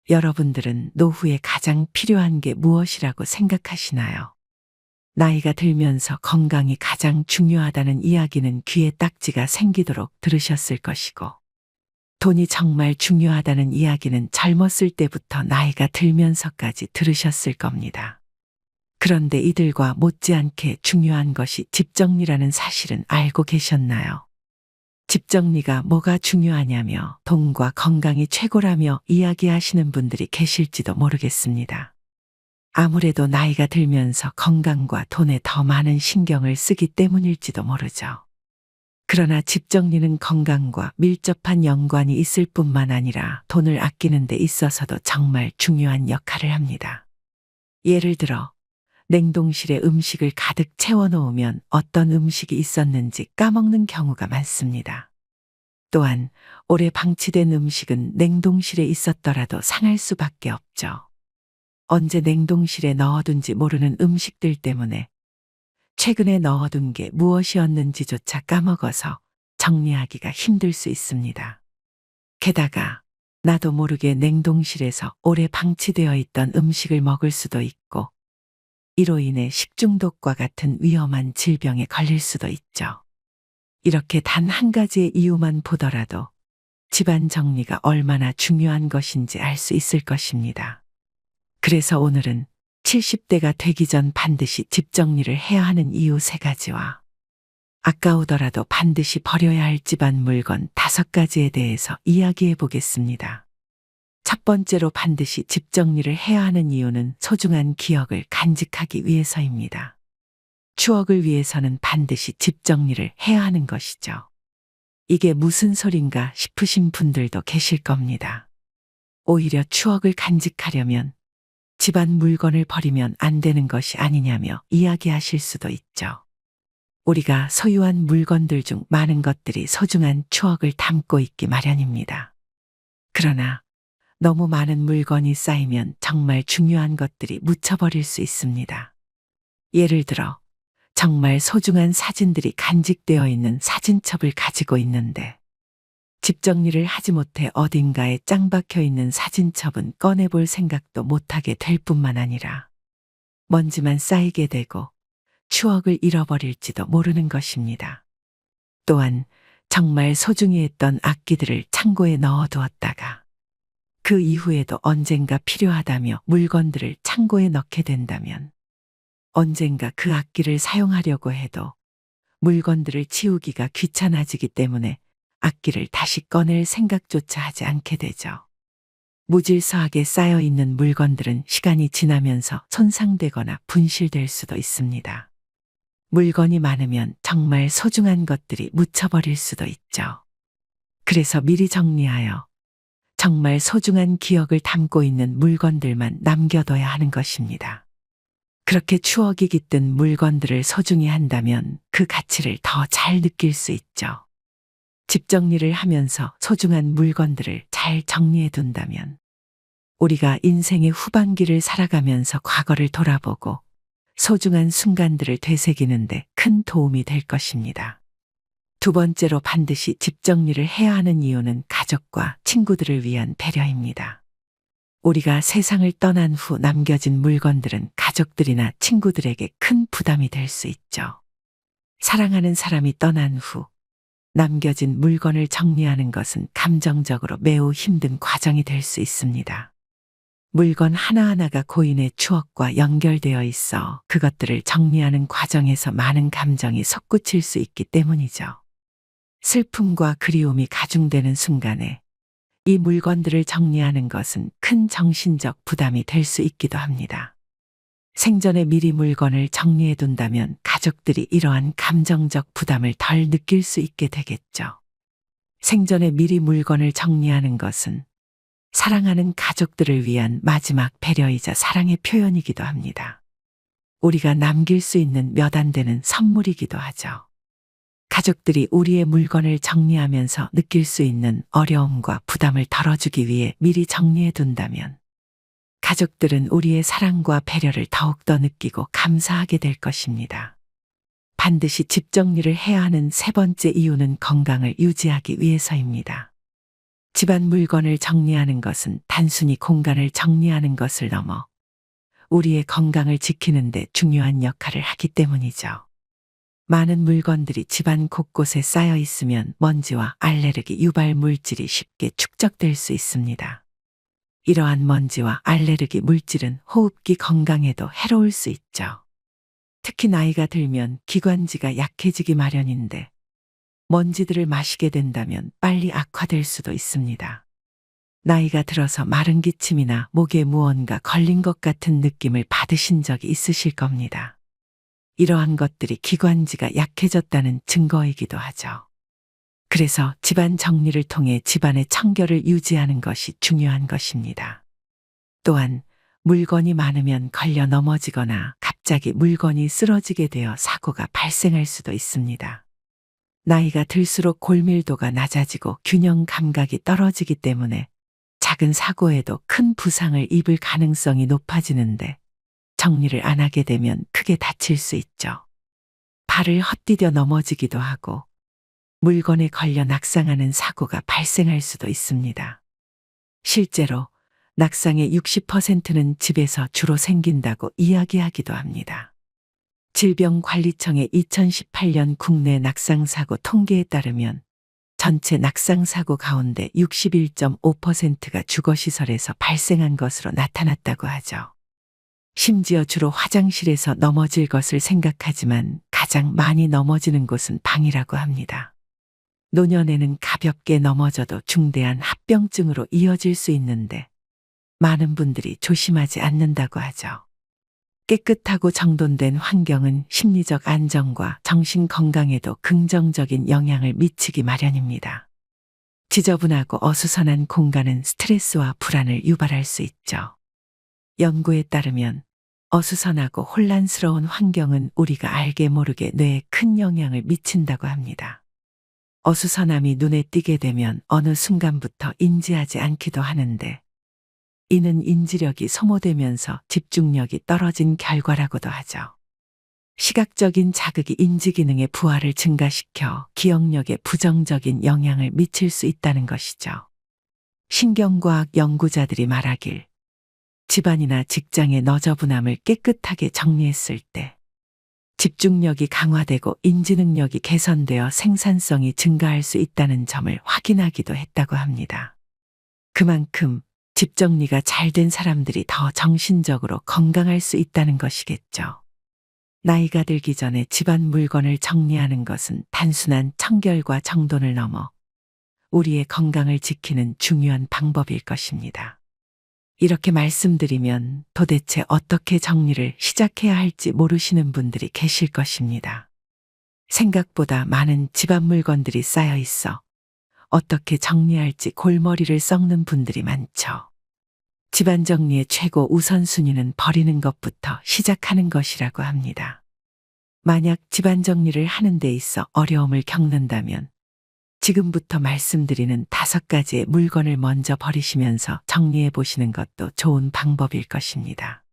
여러분들은 노후에 가장 필요한 게 무엇이라고 생각하시나요? 나이가 들면서 건강이 가장 중요하다는 이야기는 귀에 딱지가 생기도록 들으셨을 것이고, 돈이 정말 중요하다는 이야기는 젊었을 때부터 나이가 들면서까지 들으셨을 겁니다. 그런데 이들과 못지않게 중요한 것이 집 정리라는 사실은 알고 계셨나요? 집 정리가 뭐가 중요하냐며 돈과 건강이 최고라며 이야기하시는 분들이 계실지도 모르겠습니다. 아무래도 나이가 들면서 건강과 돈에 더 많은 신경을 쓰기 때문일지도 모르죠. 그러나 집 정리는 건강과 밀접한 연관이 있을 뿐만 아니라 돈을 아끼는 데 있어서도 정말 중요한 역할을 합니다. 예를 들어 냉동실에 음식을 가득 채워놓으면 어떤 음식이 있었는지 까먹는 경우가 많습니다. 또한 오래 방치된 음식은 냉동실에 있었더라도 상할 수밖에 없죠. 언제 냉동실에 넣어둔지 모르는 음식들 때문에 최근에 넣어둔 게 무엇이었는지조차 까먹어서 정리하기가 힘들 수 있습니다. 게다가 나도 모르게 냉동실에서 오래 방치되어 있던 음식을 먹을 수도 있고, 이로 인해 식중독과 같은 위험한 질병에 걸릴 수도 있죠. 이렇게 단 한 가지의 이유만 보더라도 집안 정리가 얼마나 중요한 것인지 알 수 있을 것입니다. 그래서 오늘은 70대가 되기 전 반드시 집 정리를 해야 하는 이유 3가지와 아까우더라도 반드시 버려야 할 집안 물건 5가지에 대해서 이야기해 보겠습니다. 첫 번째로 반드시 집 정리를 해야 하는 이유는 소중한 기억을 간직하기 위해서입니다. 추억을 위해서는 반드시 집 정리를 해야 하는 것이죠. 이게 무슨 소린가 싶으신 분들도 계실 겁니다. 오히려 추억을 간직하려면 집안 물건을 버리면 안 되는 것이 아니냐며 이야기하실 수도 있죠. 우리가 소유한 물건들 중 많은 것들이 소중한 추억을 담고 있기 마련입니다. 그러나 너무 많은 물건이 쌓이면 정말 중요한 것들이 묻혀버릴 수 있습니다. 예를 들어 정말 소중한 사진들이 간직되어 있는 사진첩을 가지고 있는데 집 정리를 하지 못해 어딘가에 짱 박혀 있는 사진첩은 꺼내볼 생각도 못하게 될 뿐만 아니라 먼지만 쌓이게 되고 추억을 잃어버릴지도 모르는 것입니다. 또한 정말 소중히 했던 악기들을 창고에 넣어두었다가 그 이후에도 언젠가 필요하다며 물건들을 창고에 넣게 된다면 언젠가 그 악기를 사용하려고 해도 물건들을 치우기가 귀찮아지기 때문에 악기를 다시 꺼낼 생각조차 하지 않게 되죠. 무질서하게 쌓여 있는 물건들은 시간이 지나면서 손상되거나 분실될 수도 있습니다. 물건이 많으면 정말 소중한 것들이 묻혀버릴 수도 있죠. 그래서 미리 정리하여 정말 소중한 기억을 담고 있는 물건들만 남겨둬야 하는 것입니다. 그렇게 추억이 깃든 물건들을 소중히 한다면 그 가치를 더 잘 느낄 수 있죠. 집 정리를 하면서 소중한 물건들을 잘 정리해 둔다면 우리가 인생의 후반기를 살아가면서 과거를 돌아보고 소중한 순간들을 되새기는데 큰 도움이 될 것입니다. 두 번째로 반드시 집 정리를 해야 하는 이유는 가족과 친구들을 위한 배려입니다. 우리가 세상을 떠난 후 남겨진 물건들은 가족들이나 친구들에게 큰 부담이 될 수 있죠. 사랑하는 사람이 떠난 후 남겨진 물건을 정리하는 것은 감정적으로 매우 힘든 과정이 될 수 있습니다. 물건 하나하나가 고인의 추억과 연결되어 있어 그것들을 정리하는 과정에서 많은 감정이 솟구칠 수 있기 때문이죠. 슬픔과 그리움이 가중되는 순간에 이 물건들을 정리하는 것은 큰 정신적 부담이 될 수 있기도 합니다. 생전에 미리 물건을 정리해 둔다면 가족들이 이러한 감정적 부담을 덜 느낄 수 있게 되겠죠. 생전에 미리 물건을 정리하는 것은 사랑하는 가족들을 위한 마지막 배려이자 사랑의 표현이기도 합니다. 우리가 남길 수 있는 몇 안 되는 선물이기도 하죠. 가족들이 우리의 물건을 정리하면서 느낄 수 있는 어려움과 부담을 덜어주기 위해 미리 정리해 둔다면 가족들은 우리의 사랑과 배려를 더욱더 느끼고 감사하게 될 것입니다. 반드시 집 정리를 해야 하는 3번째 이유는 건강을 유지하기 위해서입니다. 집안 물건을 정리하는 것은 단순히 공간을 정리하는 것을 넘어 우리의 건강을 지키는 데 중요한 역할을 하기 때문이죠. 많은 물건들이 집안 곳곳에 쌓여 있으면 먼지와 알레르기 유발 물질이 쉽게 축적될 수 있습니다. 이러한 먼지와 알레르기 물질은 호흡기 건강에도 해로울 수 있죠. 특히 나이가 들면 기관지가 약해지기 마련인데 먼지들을 마시게 된다면 빨리 악화될 수도 있습니다. 나이가 들어서 마른 기침이나 목에 무언가 걸린 것 같은 느낌을 받으신 적이 있으실 겁니다. 이러한 것들이 기관지가 약해졌다는 증거이기도 하죠. 그래서 집안 정리를 통해 집안의 청결을 유지하는 것이 중요한 것입니다. 또한 물건이 많으면 걸려 넘어지거나 갑자기 물건이 쓰러지게 되어 사고가 발생할 수도 있습니다. 나이가 들수록 골밀도가 낮아지고 균형 감각이 떨어지기 때문에 작은 사고에도 큰 부상을 입을 가능성이 높아지는데 정리를 안 하게 되면 크게 다칠 수 있죠. 발을 헛디뎌 넘어지기도 하고 물건에 걸려 낙상하는 사고가 발생할 수도 있습니다. 실제로 낙상의 60%는 집에서 주로 생긴다고 이야기하기도 합니다. 질병관리청의 2018년 국내 낙상사고 통계에 따르면 전체 낙상사고 가운데 61.5%가 주거시설에서 발생한 것으로 나타났다고 하죠. 심지어 주로 화장실에서 넘어질 것을 생각하지만 가장 많이 넘어지는 곳은 방이라고 합니다. 노년에는 가볍게 넘어져도 중대한 합병증으로 이어질 수 있는데 많은 분들이 조심하지 않는다고 하죠. 깨끗하고 정돈된 환경은 심리적 안정과 정신 건강에도 긍정적인 영향을 미치기 마련입니다. 지저분하고 어수선한 공간은 스트레스와 불안을 유발할 수 있죠. 연구에 따르면 어수선하고 혼란스러운 환경은 우리가 알게 모르게 뇌에 큰 영향을 미친다고 합니다. 어수선함이 눈에 띄게 되면 어느 순간부터 인지하지 않기도 하는데 이는 인지력이 소모되면서 집중력이 떨어진 결과라고도 하죠. 시각적인 자극이 인지 기능의 부하를 증가시켜 기억력에 부정적인 영향을 미칠 수 있다는 것이죠. 신경과학 연구자들이 말하길 집안이나 직장의 너저분함을 깨끗하게 정리했을 때 집중력이 강화되고 인지능력이 개선되어 생산성이 증가할 수 있다는 점을 확인하기도 했다고 합니다. 그만큼 집 정리가 잘 된 사람들이 더 정신적으로 건강할 수 있다는 것이겠죠. 나이가 들기 전에 집안 물건을 정리하는 것은 단순한 청결과 정돈을 넘어 우리의 건강을 지키는 중요한 방법일 것입니다. 이렇게 말씀드리면 도대체 어떻게 정리를 시작해야 할지 모르시는 분들이 계실 것입니다. 생각보다 많은 집안 물건들이 쌓여 있어 어떻게 정리할지 골머리를 썩는 분들이 많죠. 집안 정리의 최고 우선순위는 버리는 것부터 시작하는 것이라고 합니다. 만약 집안 정리를 하는 데 있어 어려움을 겪는다면 지금부터 말씀드리는 5가지의 물건을 먼저 버리시면서 정리해 보시는 것도 좋은 방법일 것입니다.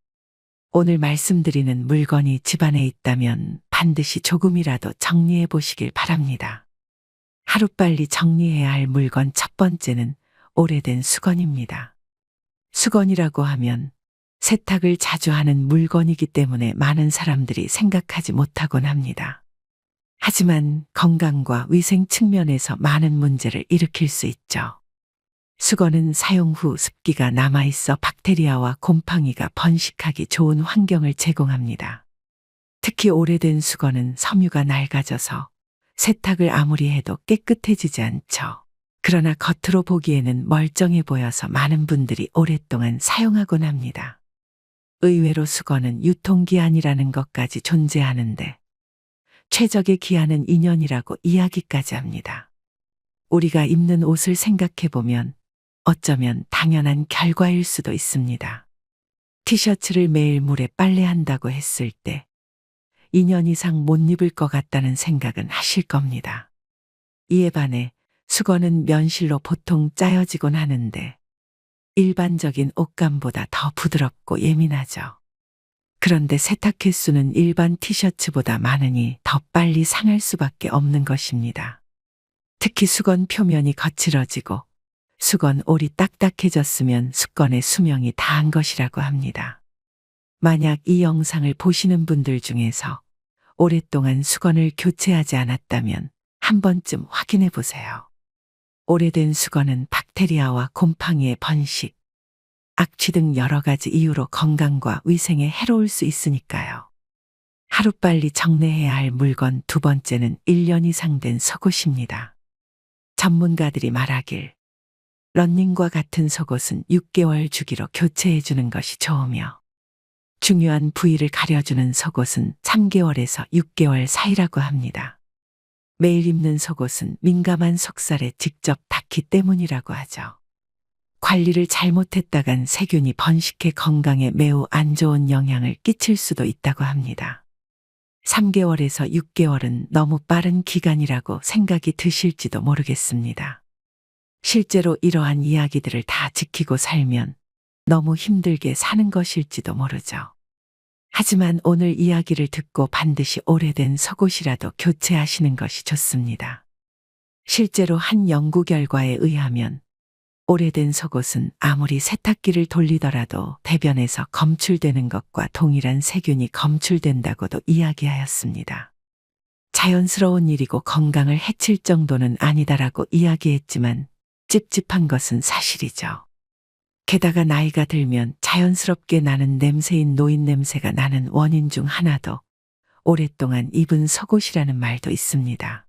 오늘 말씀드리는 물건이 집안에 있다면 반드시 조금이라도 정리해 보시길 바랍니다. 하루빨리 정리해야 할 물건 첫 번째는 오래된 수건입니다. 수건이라고 하면 세탁을 자주 하는 물건이기 때문에 많은 사람들이 생각하지 못하곤 합니다. 하지만 건강과 위생 측면에서 많은 문제를 일으킬 수 있죠. 수건은 사용 후 습기가 남아있어 박테리아와 곰팡이가 번식하기 좋은 환경을 제공합니다. 특히 오래된 수건은 섬유가 낡아져서 세탁을 아무리 해도 깨끗해지지 않죠. 그러나 겉으로 보기에는 멀쩡해 보여서 많은 분들이 오랫동안 사용하곤 합니다. 의외로 수건은 유통기한이라는 것까지 존재하는데 최적의 기한은 2년이라고 이야기까지 합니다. 우리가 입는 옷을 생각해보면 어쩌면 당연한 결과일 수도 있습니다. 티셔츠를 매일 물에 빨래한다고 했을 때 2년 이상 못 입을 것 같다는 생각은 하실 겁니다. 이에 반해 수건은 면실로 보통 짜여지곤 하는데 일반적인 옷감보다 더 부드럽고 예민하죠. 그런데 세탁 횟수는 일반 티셔츠보다 많으니 더 빨리 상할 수밖에 없는 것입니다. 특히 수건 표면이 거칠어지고 수건 올이 딱딱해졌으면 수건의 수명이 다한 것이라고 합니다. 만약 이 영상을 보시는 분들 중에서 오랫동안 수건을 교체하지 않았다면 한 번쯤 확인해 보세요. 오래된 수건은 박테리아와 곰팡이의 번식, 악취 등 여러 가지 이유로 건강과 위생에 해로울 수 있으니까요. 하루빨리 정리해야 할 물건 두 번째는 1년 이상 된 속옷입니다. 전문가들이 말하길 런닝과 같은 속옷은 6개월 주기로 교체해 주는 것이 좋으며 중요한 부위를 가려주는 속옷은 3개월에서 6개월 사이라고 합니다. 매일 입는 속옷은 민감한 속살에 직접 닿기 때문이라고 하죠. 관리를 잘못했다간 세균이 번식해 건강에 매우 안 좋은 영향을 끼칠 수도 있다고 합니다. 3개월에서 6개월은 너무 빠른 기간이라고 생각이 드실지도 모르겠습니다. 실제로 이러한 이야기들을 다 지키고 살면 너무 힘들게 사는 것일지도 모르죠. 하지만 오늘 이야기를 듣고 반드시 오래된 속옷이라도 교체하시는 것이 좋습니다. 실제로 한 연구 결과에 의하면 오래된 속옷은 아무리 세탁기를 돌리더라도 대변에서 검출되는 것과 동일한 세균이 검출된다고도 이야기하였습니다. 자연스러운 일이고 건강을 해칠 정도는 아니다라고 이야기했지만 찝찝한 것은 사실이죠. 게다가 나이가 들면 자연스럽게 나는 냄새인 노인 냄새가 나는 원인 중 하나도 오랫동안 입은 속옷이라는 말도 있습니다.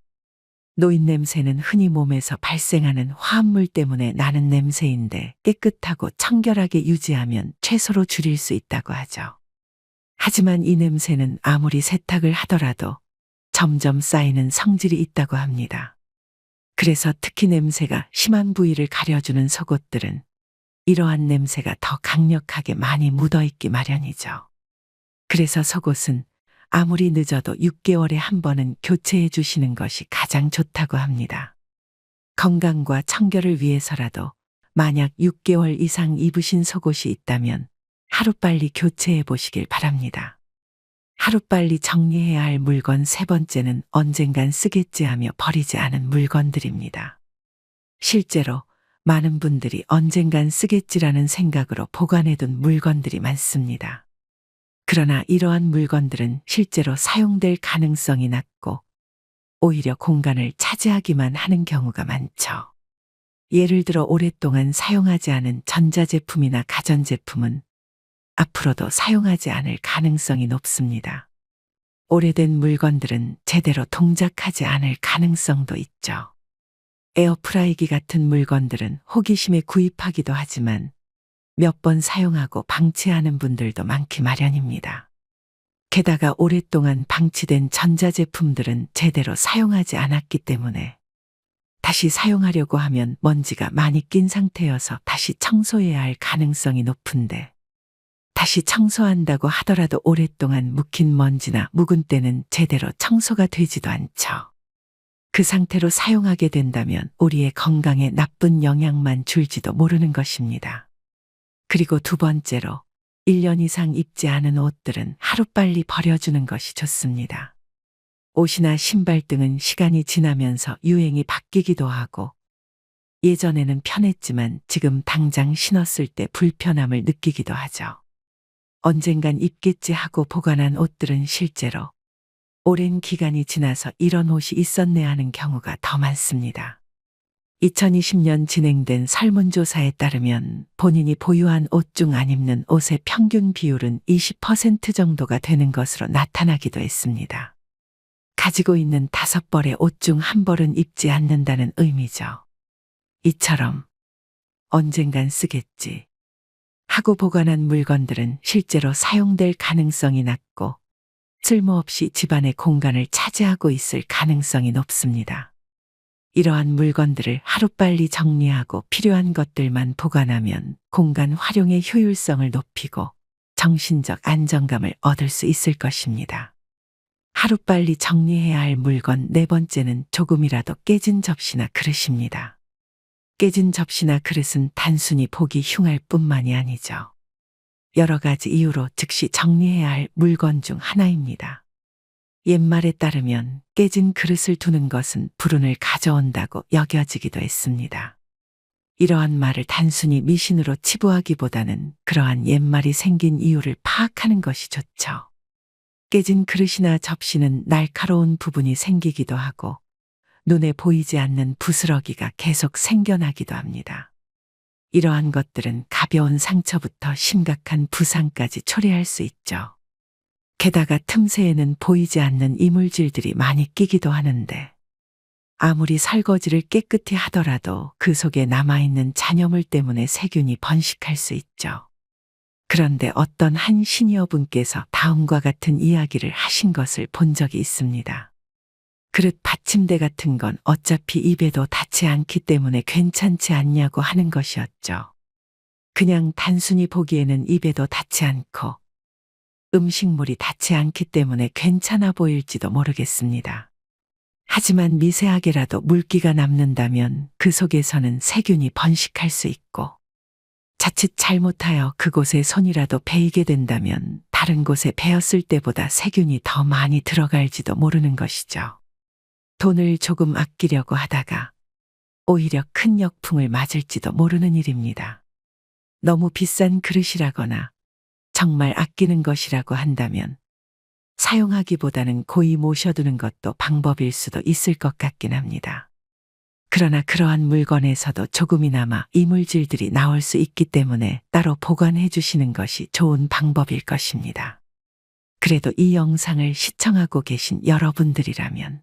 노인 냄새는 흔히 몸에서 발생하는 화합물 때문에 나는 냄새인데 깨끗하고 청결하게 유지하면 최소로 줄일 수 있다고 하죠. 하지만 이 냄새는 아무리 세탁을 하더라도 점점 쌓이는 성질이 있다고 합니다. 그래서 특히 냄새가 심한 부위를 가려주는 속옷들은 이러한 냄새가 더 강력하게 많이 묻어있기 마련이죠. 그래서 속옷은 아무리 늦어도 6개월에 한 번은 교체해 주시는 것이 가장 좋다고 합니다. 건강과 청결을 위해서라도 만약 6개월 이상 입으신 속옷이 있다면 하루빨리 교체해 보시길 바랍니다. 하루빨리 정리해야 할 물건 세 번째는 언젠간 쓰겠지 하며 버리지 않은 물건들입니다. 실제로 많은 분들이 언젠간 쓰겠지라는 생각으로 보관해둔 물건들이 많습니다. 그러나 이러한 물건들은 실제로 사용될 가능성이 낮고 오히려 공간을 차지하기만 하는 경우가 많죠. 예를 들어 오랫동안 사용하지 않은 전자제품이나 가전제품은 앞으로도 사용하지 않을 가능성이 높습니다. 오래된 물건들은 제대로 동작하지 않을 가능성도 있죠. 에어프라이기 같은 물건들은 호기심에 구입하기도 하지만 몇 번 사용하고 방치하는 분들도 많기 마련입니다. 게다가 오랫동안 방치된 전자제품들은 제대로 사용하지 않았기 때문에 다시 사용하려고 하면 먼지가 많이 낀 상태여서 다시 청소해야 할 가능성이 높은데 다시 청소한다고 하더라도 오랫동안 묵힌 먼지나 묵은 때는 제대로 청소가 되지도 않죠. 그 상태로 사용하게 된다면 우리의 건강에 나쁜 영향만 줄지도 모르는 것입니다. 그리고 두 번째로 1년 이상 입지 않은 옷들은 하루빨리 버려주는 것이 좋습니다. 옷이나 신발 등은 시간이 지나면서 유행이 바뀌기도 하고 예전에는 편했지만 지금 당장 신었을 때 불편함을 느끼기도 하죠. 언젠간 입겠지 하고 보관한 옷들은 실제로 오랜 기간이 지나서 이런 옷이 있었네 하는 경우가 더 많습니다. 2020년 진행된 설문조사에 따르면 본인이 보유한 옷 중 안 입는 옷의 평균 비율은 20% 정도가 되는 것으로 나타나기도 했습니다. 가지고 있는 5벌의 옷 중 1벌은 입지 않는다는 의미죠. 이처럼 언젠간 쓰겠지 하고 보관한 물건들은 실제로 사용될 가능성이 낮고 쓸모없이 집안의 공간을 차지하고 있을 가능성이 높습니다. 이러한 물건들을 하루빨리 정리하고 필요한 것들만 보관하면 공간 활용의 효율성을 높이고 정신적 안정감을 얻을 수 있을 것입니다. 하루빨리 정리해야 할 물건 네 번째는 조금이라도 깨진 접시나 그릇입니다. 깨진 접시나 그릇은 단순히 보기 흉할 뿐만이 아니죠. 여러 가지 이유로 즉시 정리해야 할 물건 중 하나입니다. 옛말에 따르면 깨진 그릇을 두는 것은 불운을 가져온다고 여겨지기도 했습니다. 이러한 말을 단순히 미신으로 치부하기보다는 그러한 옛말이 생긴 이유를 파악하는 것이 좋죠. 깨진 그릇이나 접시는 날카로운 부분이 생기기도 하고 눈에 보이지 않는 부스러기가 계속 생겨나기도 합니다. 이러한 것들은 가벼운 상처부터 심각한 부상까지 초래할 수 있죠. 게다가 틈새에는 보이지 않는 이물질들이 많이 끼기도 하는데 아무리 설거지를 깨끗이 하더라도 그 속에 남아있는 잔여물 때문에 세균이 번식할 수 있죠. 그런데 어떤 한 시니어분께서 다음과 같은 이야기를 하신 것을 본 적이 있습니다. 그릇 받침대 같은 건 어차피 입에도 닿지 않기 때문에 괜찮지 않냐고 하는 것이었죠. 그냥 단순히 보기에는 입에도 닿지 않고 음식물이 닿지 않기 때문에 괜찮아 보일지도 모르겠습니다. 하지만 미세하게라도 물기가 남는다면 그 속에서는 세균이 번식할 수 있고 자칫 잘못하여 그곳에 손이라도 베이게 된다면 다른 곳에 베었을 때보다 세균이 더 많이 들어갈지도 모르는 것이죠. 돈을 조금 아끼려고 하다가 오히려 큰 역풍을 맞을지도 모르는 일입니다. 너무 비싼 그릇이라거나 정말 아끼는 것이라고 한다면 사용하기보다는 고이 모셔두는 것도 방법일 수도 있을 것 같긴 합니다. 그러나 그러한 물건에서도 조금이나마 이물질들이 나올 수 있기 때문에 따로 보관해 주시는 것이 좋은 방법일 것입니다. 그래도 이 영상을 시청하고 계신 여러분들이라면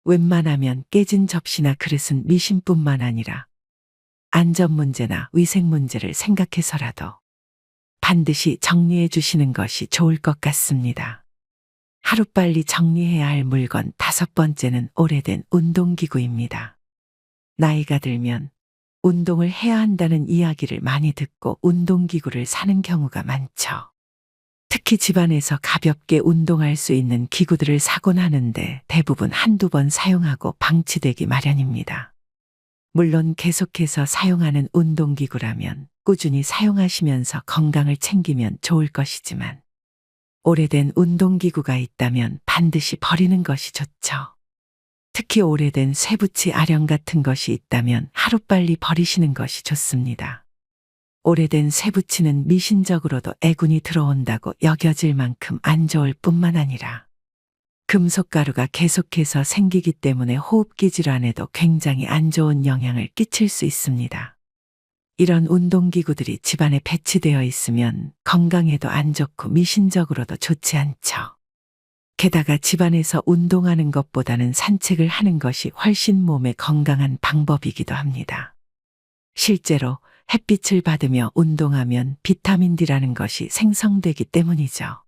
웬만하면 깨진 접시나 그릇은 미신뿐만 아니라 안전 문제나 위생 문제를 생각해서라도 반드시 정리해 주시는 것이 좋을 것 같습니다. 하루빨리 정리해야 할 물건 5번째는 오래된 운동기구입니다. 나이가 들면 운동을 해야 한다는 이야기를 많이 듣고 운동기구를 사는 경우가 많죠. 특히 집안에서 가볍게 운동할 수 있는 기구들을 사곤 하는데 대부분 한두 번 사용하고 방치되기 마련입니다. 물론 계속해서 사용하는 운동기구라면 꾸준히 사용하시면서 건강을 챙기면 좋을 것이지만 오래된 운동기구가 있다면 반드시 버리는 것이 좋죠. 특히 오래된 쇠붙이 아령 같은 것이 있다면 하루빨리 버리시는 것이 좋습니다. 오래된 쇠붙이는 미신적으로도 애군이 들어온다고 여겨질 만큼 안 좋을 뿐만 아니라 금속가루가 계속해서 생기기 때문에 호흡기 질환에도 굉장히 안 좋은 영향을 끼칠 수 있습니다. 이런 운동기구들이 집안에 배치되어 있으면 건강에도 안 좋고 미신적으로도 좋지 않죠. 게다가 집안에서 운동하는 것보다는 산책을 하는 것이 훨씬 몸에 건강한 방법이기도 합니다. 실제로 햇빛을 받으며 운동하면 비타민 D라는 것이 생성되기 때문이죠.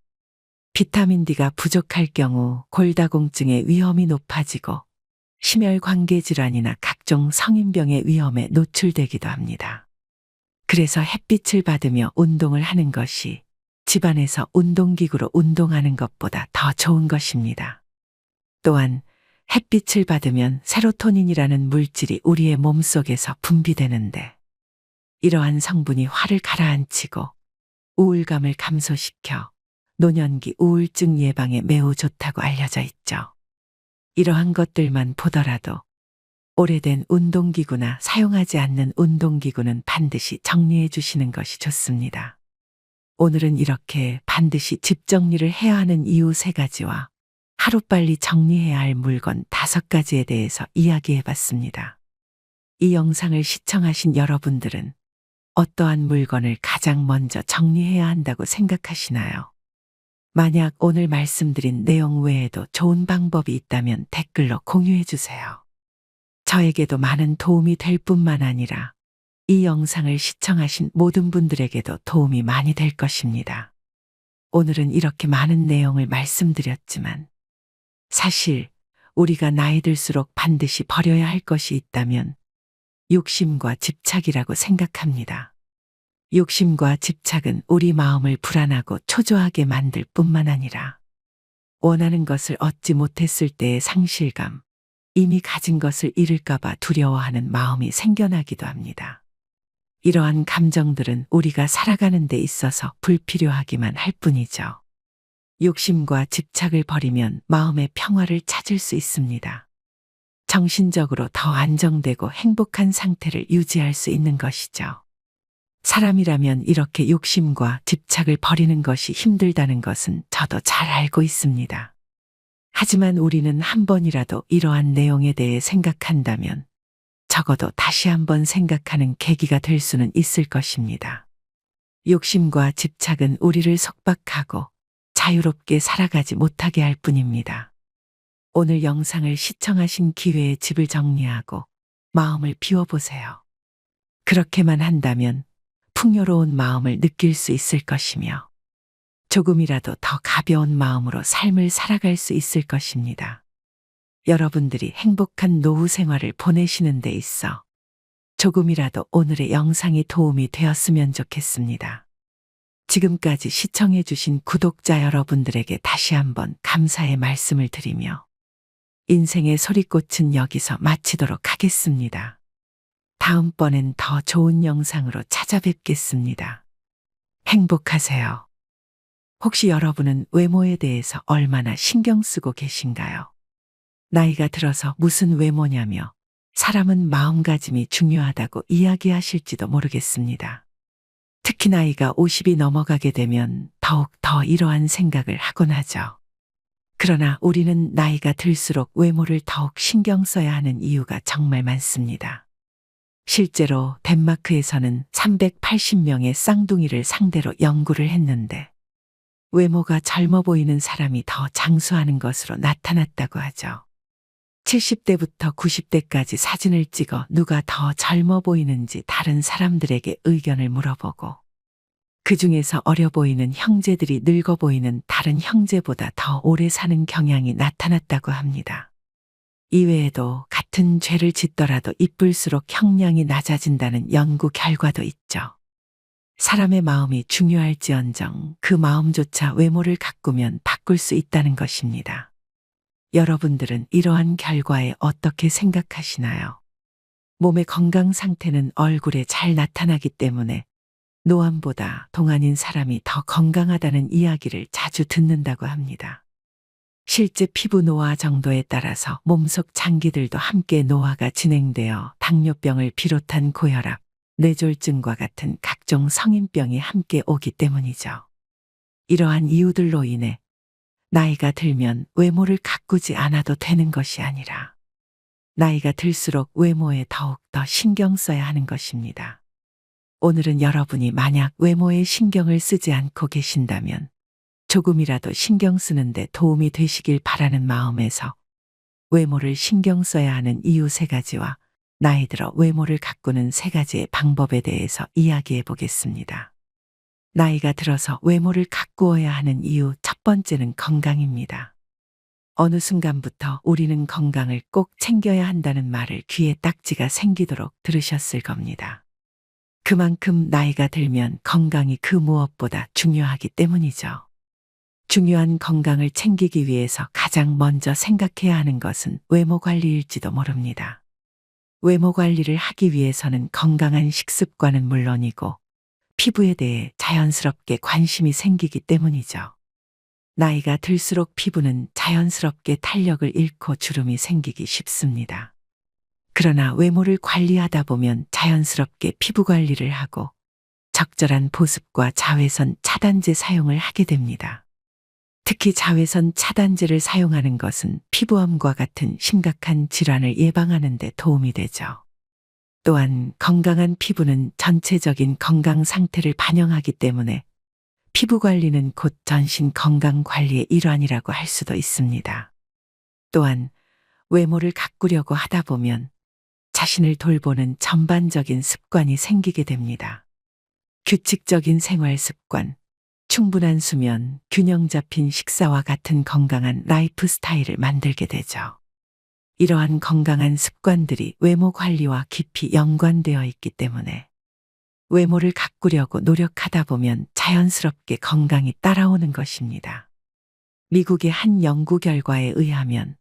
비타민 D가 부족할 경우 골다공증의 위험이 높아지고 심혈관계 질환이나 각종 성인병의 위험에 노출되기도 합니다. 그래서 햇빛을 받으며 운동을 하는 것이 집안에서 운동기구로 운동하는 것보다 더 좋은 것입니다. 또한 햇빛을 받으면 세로토닌이라는 물질이 우리의 몸속에서 분비되는데 이러한 성분이 화를 가라앉히고 우울감을 감소시켜 노년기 우울증 예방에 매우 좋다고 알려져 있죠. 이러한 것들만 보더라도 오래된 운동기구나 사용하지 않는 운동기구는 반드시 정리해 주시는 것이 좋습니다. 오늘은 이렇게 반드시 집 정리를 해야 하는 이유 3가지와 하루빨리 정리해야 할 물건 5가지에 대해서 이야기해 봤습니다. 이 영상을 시청하신 여러분들은 어떠한 물건을 가장 먼저 정리해야 한다고 생각하시나요? 만약 오늘 말씀드린 내용 외에도 좋은 방법이 있다면 댓글로 공유해 주세요. 저에게도 많은 도움이 될 뿐만 아니라 이 영상을 시청하신 모든 분들에게도 도움이 많이 될 것입니다. 오늘은 이렇게 많은 내용을 말씀드렸지만 사실 우리가 나이 들수록 반드시 버려야 할 것이 있다면 욕심과 집착이라고 생각합니다. 욕심과 집착은 우리 마음을 불안하고 초조하게 만들 뿐만 아니라 원하는 것을 얻지 못했을 때의 상실감, 이미 가진 것을 잃을까봐 두려워하는 마음이 생겨나기도 합니다. 이러한 감정들은 우리가 살아가는 데 있어서 불필요하기만 할 뿐이죠. 욕심과 집착을 버리면 마음의 평화를 찾을 수 있습니다. 정신적으로 더 안정되고 행복한 상태를 유지할 수 있는 것이죠. 사람이라면 이렇게 욕심과 집착을 버리는 것이 힘들다는 것은 저도 잘 알고 있습니다. 하지만 우리는 한 번이라도 이러한 내용에 대해 생각한다면 적어도 다시 한번 생각하는 계기가 될 수는 있을 것입니다. 욕심과 집착은 우리를 속박하고 자유롭게 살아가지 못하게 할 뿐입니다. 오늘 영상을 시청하신 기회에 집을 정리하고 마음을 비워보세요. 그렇게만 한다면 풍요로운 마음을 느낄 수 있을 것이며 조금이라도 더 가벼운 마음으로 삶을 살아갈 수 있을 것입니다. 여러분들이 행복한 노후 생활을 보내시는 데 있어 조금이라도 오늘의 영상이 도움이 되었으면 좋겠습니다. 지금까지 시청해주신 구독자 여러분들에게 다시 한번 감사의 말씀을 드리며 인생의 소리꽃은 여기서 마치도록 하겠습니다. 다음번엔 더 좋은 영상으로 찾아뵙겠습니다. 행복하세요. 혹시 여러분은 외모에 대해서 얼마나 신경 쓰고 계신가요? 나이가 들어서 무슨 외모냐며 사람은 마음가짐이 중요하다고 이야기하실지도 모르겠습니다. 특히 나이가 50이 넘어가게 되면 더욱 더 이러한 생각을 하곤 하죠. 그러나 우리는 나이가 들수록 외모를 더욱 신경 써야 하는 이유가 정말 많습니다. 실제로 덴마크에서는 380명의 쌍둥이를 상대로 연구를 했는데 외모가 젊어 보이는 사람이 더 장수하는 것으로 나타났다고 하죠. 70대부터 90대까지 사진을 찍어 누가 더 젊어 보이는지 다른 사람들에게 의견을 물어보고 그 중에서 어려 보이는 형제들이 늙어 보이는 다른 형제보다 더 오래 사는 경향이 나타났다고 합니다. 이외에도 같은 죄를 짓더라도 이쁠수록 형량이 낮아진다는 연구 결과도 있죠. 사람의 마음이 중요할지언정 그 마음조차 외모를 가꾸면 바꿀 수 있다는 것입니다. 여러분들은 이러한 결과에 어떻게 생각하시나요? 몸의 건강 상태는 얼굴에 잘 나타나기 때문에 노안보다 동안인 사람이 더 건강하다는 이야기를 자주 듣는다고 합니다. 실제 피부 노화 정도에 따라서 몸속 장기들도 함께 노화가 진행되어 당뇨병을 비롯한 고혈압, 뇌졸중과 같은 각종 성인병이 함께 오기 때문이죠. 이러한 이유들로 인해 나이가 들면 외모를 가꾸지 않아도 되는 것이 아니라 나이가 들수록 외모에 더욱 더 신경 써야 하는 것입니다. 오늘은 여러분이 만약 외모에 신경을 쓰지 않고 계신다면 조금이라도 신경 쓰는데 도움이 되시길 바라는 마음에서 외모를 신경 써야 하는 이유 3가지와 나이 들어 외모를 가꾸는 3가지의 방법에 대해서 이야기해 보겠습니다. 나이가 들어서 외모를 가꾸어야 하는 이유 첫 번째는 건강입니다. 어느 순간부터 우리는 건강을 꼭 챙겨야 한다는 말을 귀에 딱지가 생기도록 들으셨을 겁니다. 그만큼 나이가 들면 건강이 그 무엇보다 중요하기 때문이죠. 중요한 건강을 챙기기 위해서 가장 먼저 생각해야 하는 것은 외모 관리일지도 모릅니다. 외모 관리를 하기 위해서는 건강한 식습관은 물론이고 피부에 대해 자연스럽게 관심이 생기기 때문이죠. 나이가 들수록 피부는 자연스럽게 탄력을 잃고 주름이 생기기 쉽습니다. 그러나 외모를 관리하다 보면 자연스럽게 피부 관리를 하고 적절한 보습과 자외선 차단제 사용을 하게 됩니다. 특히 자외선 차단제를 사용하는 것은 피부암과 같은 심각한 질환을 예방하는 데 도움이 되죠. 또한 건강한 피부는 전체적인 건강 상태를 반영하기 때문에 피부 관리는 곧 전신 건강 관리의 일환이라고 할 수도 있습니다. 또한 외모를 가꾸려고 하다 보면 자신을 돌보는 전반적인 습관이 생기게 됩니다. 규칙적인 생활 습관, 충분한 수면, 균형 잡힌 식사와 같은 건강한 라이프 스타일을 만들게 되죠. 이러한 건강한 습관들이 외모 관리와 깊이 연관되어 있기 때문에 외모를 가꾸려고 노력하다 보면 자연스럽게 건강이 따라오는 것입니다. 미국의 한 연구 결과에 의하면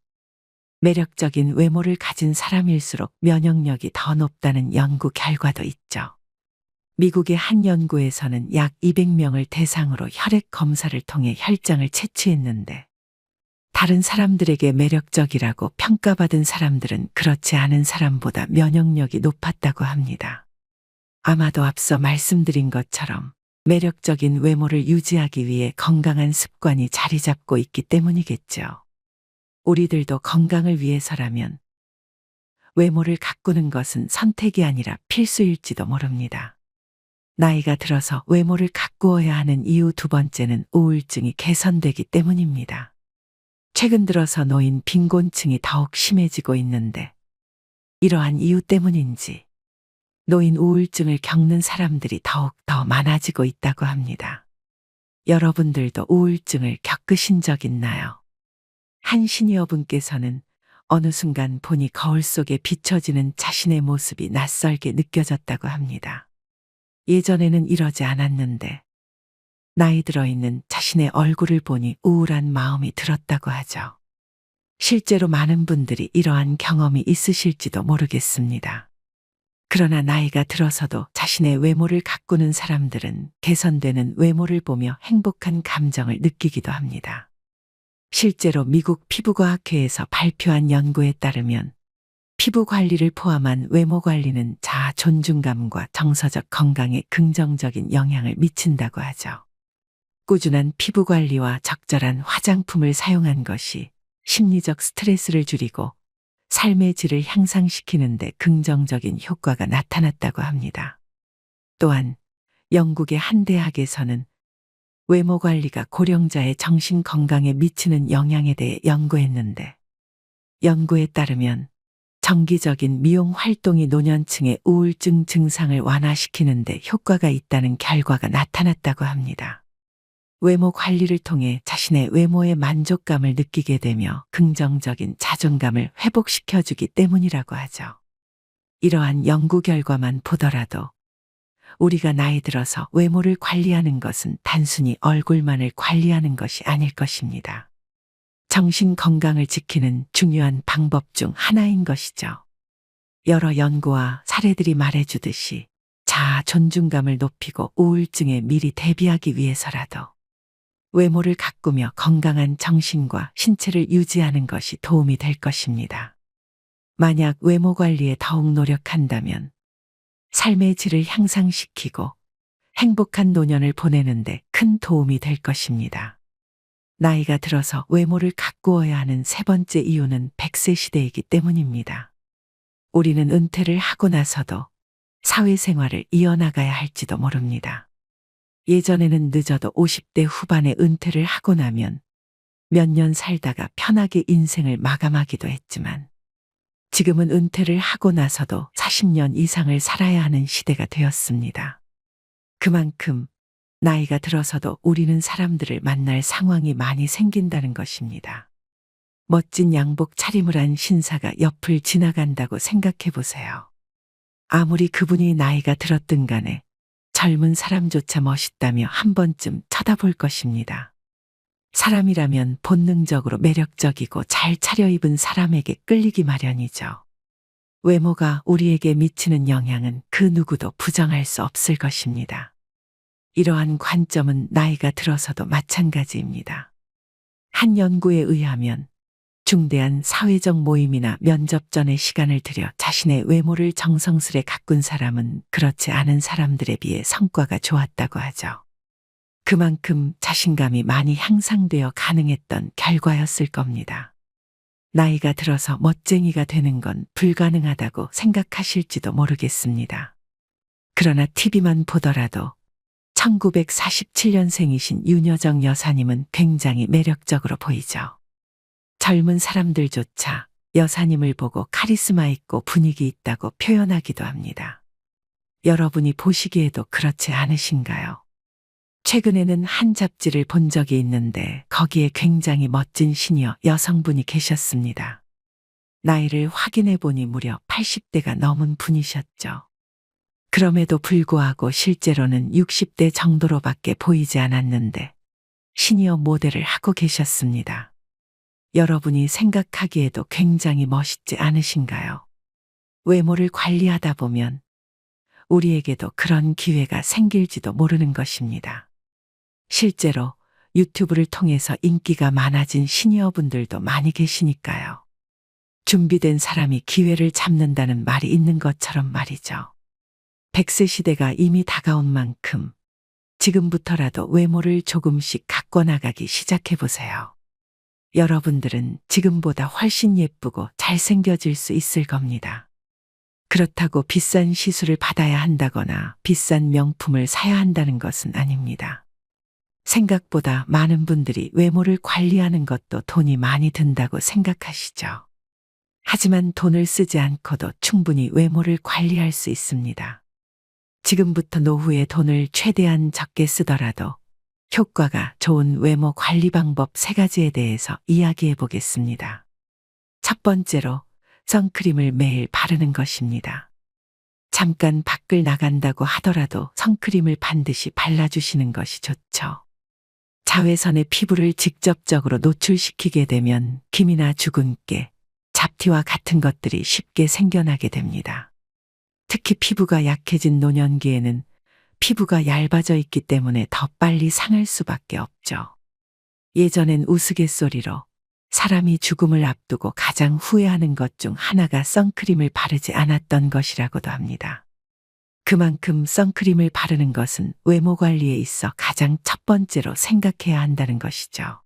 매력적인 외모를 가진 사람일수록 면역력이 더 높다는 연구 결과도 있죠. 미국의 한 연구에서는 약 200명을 대상으로 혈액 검사를 통해 혈장을 채취했는데 다른 사람들에게 매력적이라고 평가받은 사람들은 그렇지 않은 사람보다 면역력이 높았다고 합니다. 아마도 앞서 말씀드린 것처럼 매력적인 외모를 유지하기 위해 건강한 습관이 자리 잡고 있기 때문이겠죠. 우리들도 건강을 위해서라면 외모를 가꾸는 것은 선택이 아니라 필수일지도 모릅니다. 나이가 들어서 외모를 가꾸어야 하는 이유 두 번째는 우울증이 개선되기 때문입니다. 최근 들어서 노인 빈곤층이 더욱 심해지고 있는데 이러한 이유 때문인지 노인 우울증을 겪는 사람들이 더욱 더 많아지고 있다고 합니다. 여러분들도 우울증을 겪으신 적 있나요? 한 시니어분께서는 어느 순간 보니 거울 속에 비춰지는 자신의 모습이 낯설게 느껴졌다고 합니다. 예전에는 이러지 않았는데 나이 들어 있는 자신의 얼굴을 보니 우울한 마음이 들었다고 하죠. 실제로 많은 분들이 이러한 경험이 있으실지도 모르겠습니다. 그러나 나이가 들어서도 자신의 외모를 가꾸는 사람들은 개선되는 외모를 보며 행복한 감정을 느끼기도 합니다. 실제로 미국 피부과학회에서 발표한 연구에 따르면 피부 관리를 포함한 외모 관리는 자아 존중감과 정서적 건강에 긍정적인 영향을 미친다고 하죠. 꾸준한 피부 관리와 적절한 화장품을 사용한 것이 심리적 스트레스를 줄이고 삶의 질을 향상시키는 데 긍정적인 효과가 나타났다고 합니다. 또한 영국의 한 대학에서는 외모 관리가 고령자의 정신 건강에 미치는 영향에 대해 연구했는데 연구에 따르면 정기적인 미용 활동이 노년층의 우울증 증상을 완화시키는 데 효과가 있다는 결과가 나타났다고 합니다. 외모 관리를 통해 자신의 외모에 만족감을 느끼게 되며 긍정적인 자존감을 회복시켜주기 때문이라고 하죠. 이러한 연구 결과만 보더라도 우리가 나이 들어서 외모를 관리하는 것은 단순히 얼굴만을 관리하는 것이 아닐 것입니다. 정신 건강을 지키는 중요한 방법 중 하나인 것이죠. 여러 연구와 사례들이 말해주듯이 자아 존중감을 높이고 우울증에 미리 대비하기 위해서라도 외모를 가꾸며 건강한 정신과 신체를 유지하는 것이 도움이 될 것입니다. 만약 외모 관리에 더욱 노력한다면 삶의 질을 향상시키고 행복한 노년을 보내는데 큰 도움이 될 것입니다. 나이가 들어서 외모를 가꾸어야 하는 세 번째 이유는 100세 시대이기 때문입니다. 우리는 은퇴를 하고 나서도 사회생활을 이어나가야 할지도 모릅니다. 예전에는 늦어도 50대 후반에 은퇴를 하고 나면 몇 년 살다가 편하게 인생을 마감하기도 했지만 지금은 은퇴를 하고 나서도 40년 이상을 살아야 하는 시대가 되었습니다. 그만큼 나이가 들어서도 우리는 사람들을 만날 상황이 많이 생긴다는 것입니다. 멋진 양복 차림을 한 신사가 옆을 지나간다고 생각해 보세요. 아무리 그분이 나이가 들었든 간에 젊은 사람조차 멋있다며 한 번쯤 쳐다볼 것입니다. 사람이라면 본능적으로 매력적이고 잘 차려입은 사람에게 끌리기 마련이죠. 외모가 우리에게 미치는 영향은 그 누구도 부정할 수 없을 것입니다. 이러한 관점은 나이가 들어서도 마찬가지입니다. 한 연구에 의하면 중대한 사회적 모임이나 면접 전에 시간을 들여 자신의 외모를 정성스레 가꾼 사람은 그렇지 않은 사람들에 비해 성과가 좋았다고 하죠. 그만큼 자신감이 많이 향상되어 가능했던 결과였을 겁니다. 나이가 들어서 멋쟁이가 되는 건 불가능하다고 생각하실지도 모르겠습니다. 그러나 TV만 보더라도 1947년생이신 윤여정 여사님은 굉장히 매력적으로 보이죠. 젊은 사람들조차 여사님을 보고 카리스마 있고 분위기 있다고 표현하기도 합니다. 여러분이 보시기에도 그렇지 않으신가요? 최근에는 한 잡지를 본 적이 있는데 거기에 굉장히 멋진 시니어 여성분이 계셨습니다. 나이를 확인해 보니 무려 80대가 넘은 분이셨죠. 그럼에도 불구하고 실제로는 60대 정도로밖에 보이지 않았는데 시니어 모델을 하고 계셨습니다. 여러분이 생각하기에도 굉장히 멋있지 않으신가요? 외모를 관리하다 보면 우리에게도 그런 기회가 생길지도 모르는 것입니다. 실제로 유튜브를 통해서 인기가 많아진 시니어분들도 많이 계시니까요. 준비된 사람이 기회를 잡는다는 말이 있는 것처럼 말이죠. 100세 시대가 이미 다가온 만큼 지금부터라도 외모를 조금씩 가꿔나가기 시작해보세요. 여러분들은 지금보다 훨씬 예쁘고 잘생겨질 수 있을 겁니다. 그렇다고 비싼 시술을 받아야 한다거나 비싼 명품을 사야 한다는 것은 아닙니다. 생각보다 많은 분들이 외모를 관리하는 것도 돈이 많이 든다고 생각하시죠. 하지만 돈을 쓰지 않고도 충분히 외모를 관리할 수 있습니다. 지금부터 노후에 돈을 최대한 적게 쓰더라도 효과가 좋은 외모 관리 방법 3가지에 대해서 이야기해 보겠습니다. 첫 번째로 선크림을 매일 바르는 것입니다. 잠깐 밖을 나간다고 하더라도 선크림을 반드시 발라주시는 것이 좋죠. 자외선에 피부를 직접적으로 노출시키게 되면 김이나 주근깨, 잡티와 같은 것들이 쉽게 생겨나게 됩니다. 특히 피부가 약해진 노년기에는 피부가 얇아져 있기 때문에 더 빨리 상할 수밖에 없죠. 예전엔 우스갯소리로 사람이 죽음을 앞두고 가장 후회하는 것 중 하나가 선크림을 바르지 않았던 것이라고도 합니다. 그만큼 선크림을 바르는 것은 외모 관리에 있어 가장 첫 번째로 생각해야 한다는 것이죠.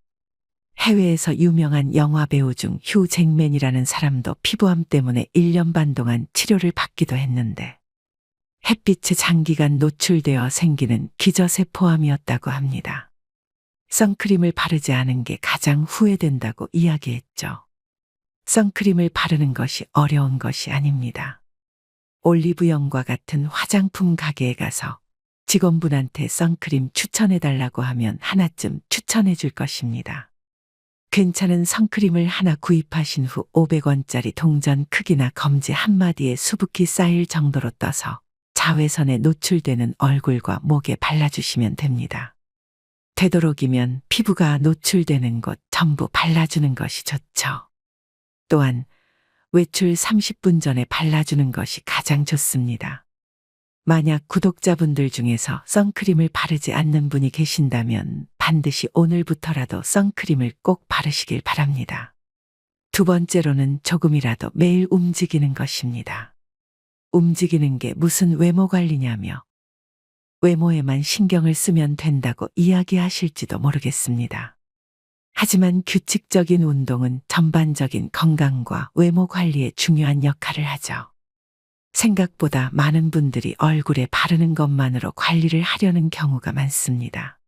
해외에서 유명한 영화 배우 중 휴 잭맨이라는 사람도 피부암 때문에 1년 반 동안 치료를 받기도 했는데 햇빛에 장기간 노출되어 생기는 기저세포암이었다고 합니다. 선크림을 바르지 않은 게 가장 후회된다고 이야기했죠. 선크림을 바르는 것이 어려운 것이 아닙니다. 올리브영과 같은 화장품 가게에 가서 직원분한테 선크림 추천해달라고 하면 하나쯤 추천해 줄 것입니다. 괜찮은 선크림을 하나 구입하신 후 500원짜리 동전 크기나 검지 한마디에 수북히 쌓일 정도로 떠서 자외선에 노출되는 얼굴과 목에 발라주시면 됩니다. 되도록이면 피부가 노출되는 곳 전부 발라주는 것이 좋죠. 또한 외출 30분 전에 발라주는 것이 가장 좋습니다. 만약 구독자분들 중에서 선크림을 바르지 않는 분이 계신다면 반드시 오늘부터라도 선크림을 꼭 바르시길 바랍니다. 두 번째로는 조금이라도 매일 움직이는 것입니다. 움직이는 게 무슨 외모 관리냐며 외모에만 신경을 쓰면 된다고 이야기하실지도 모르겠습니다. 하지만 규칙적인 운동은 전반적인 건강과 외모 관리에 중요한 역할을 하죠. 생각보다 많은 분들이 얼굴에 바르는 것만으로 관리를 하려는 경우가 많습니다.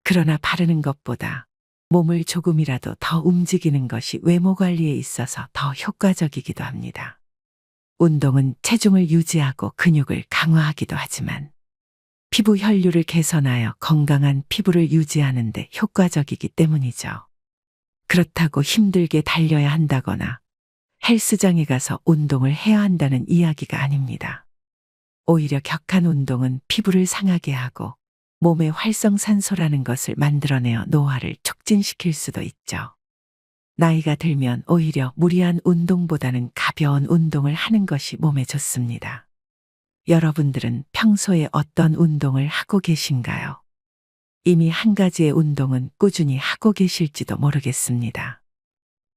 그러나 바르는 것보다 몸을 조금이라도 더 움직이는 것이 외모 관리에 있어서 더 효과적이기도 합니다. 운동은 체중을 유지하고 근육을 강화하기도 하지만 피부 혈류를 개선하여 건강한 피부를 유지하는 데 효과적이기 때문이죠. 그렇다고 힘들게 달려야 한다거나 헬스장에 가서 운동을 해야 한다는 이야기가 아닙니다. 오히려 격한 운동은 피부를 상하게 하고 몸에 활성산소라는 것을 만들어내어 노화를 촉진시킬 수도 있죠. 나이가 들면 오히려 무리한 운동보다는 가벼운 운동을 하는 것이 몸에 좋습니다. 여러분들은 평소에 어떤 운동을 하고 계신가요? 이미 한 가지의 운동은 꾸준히 하고 계실지도 모르겠습니다.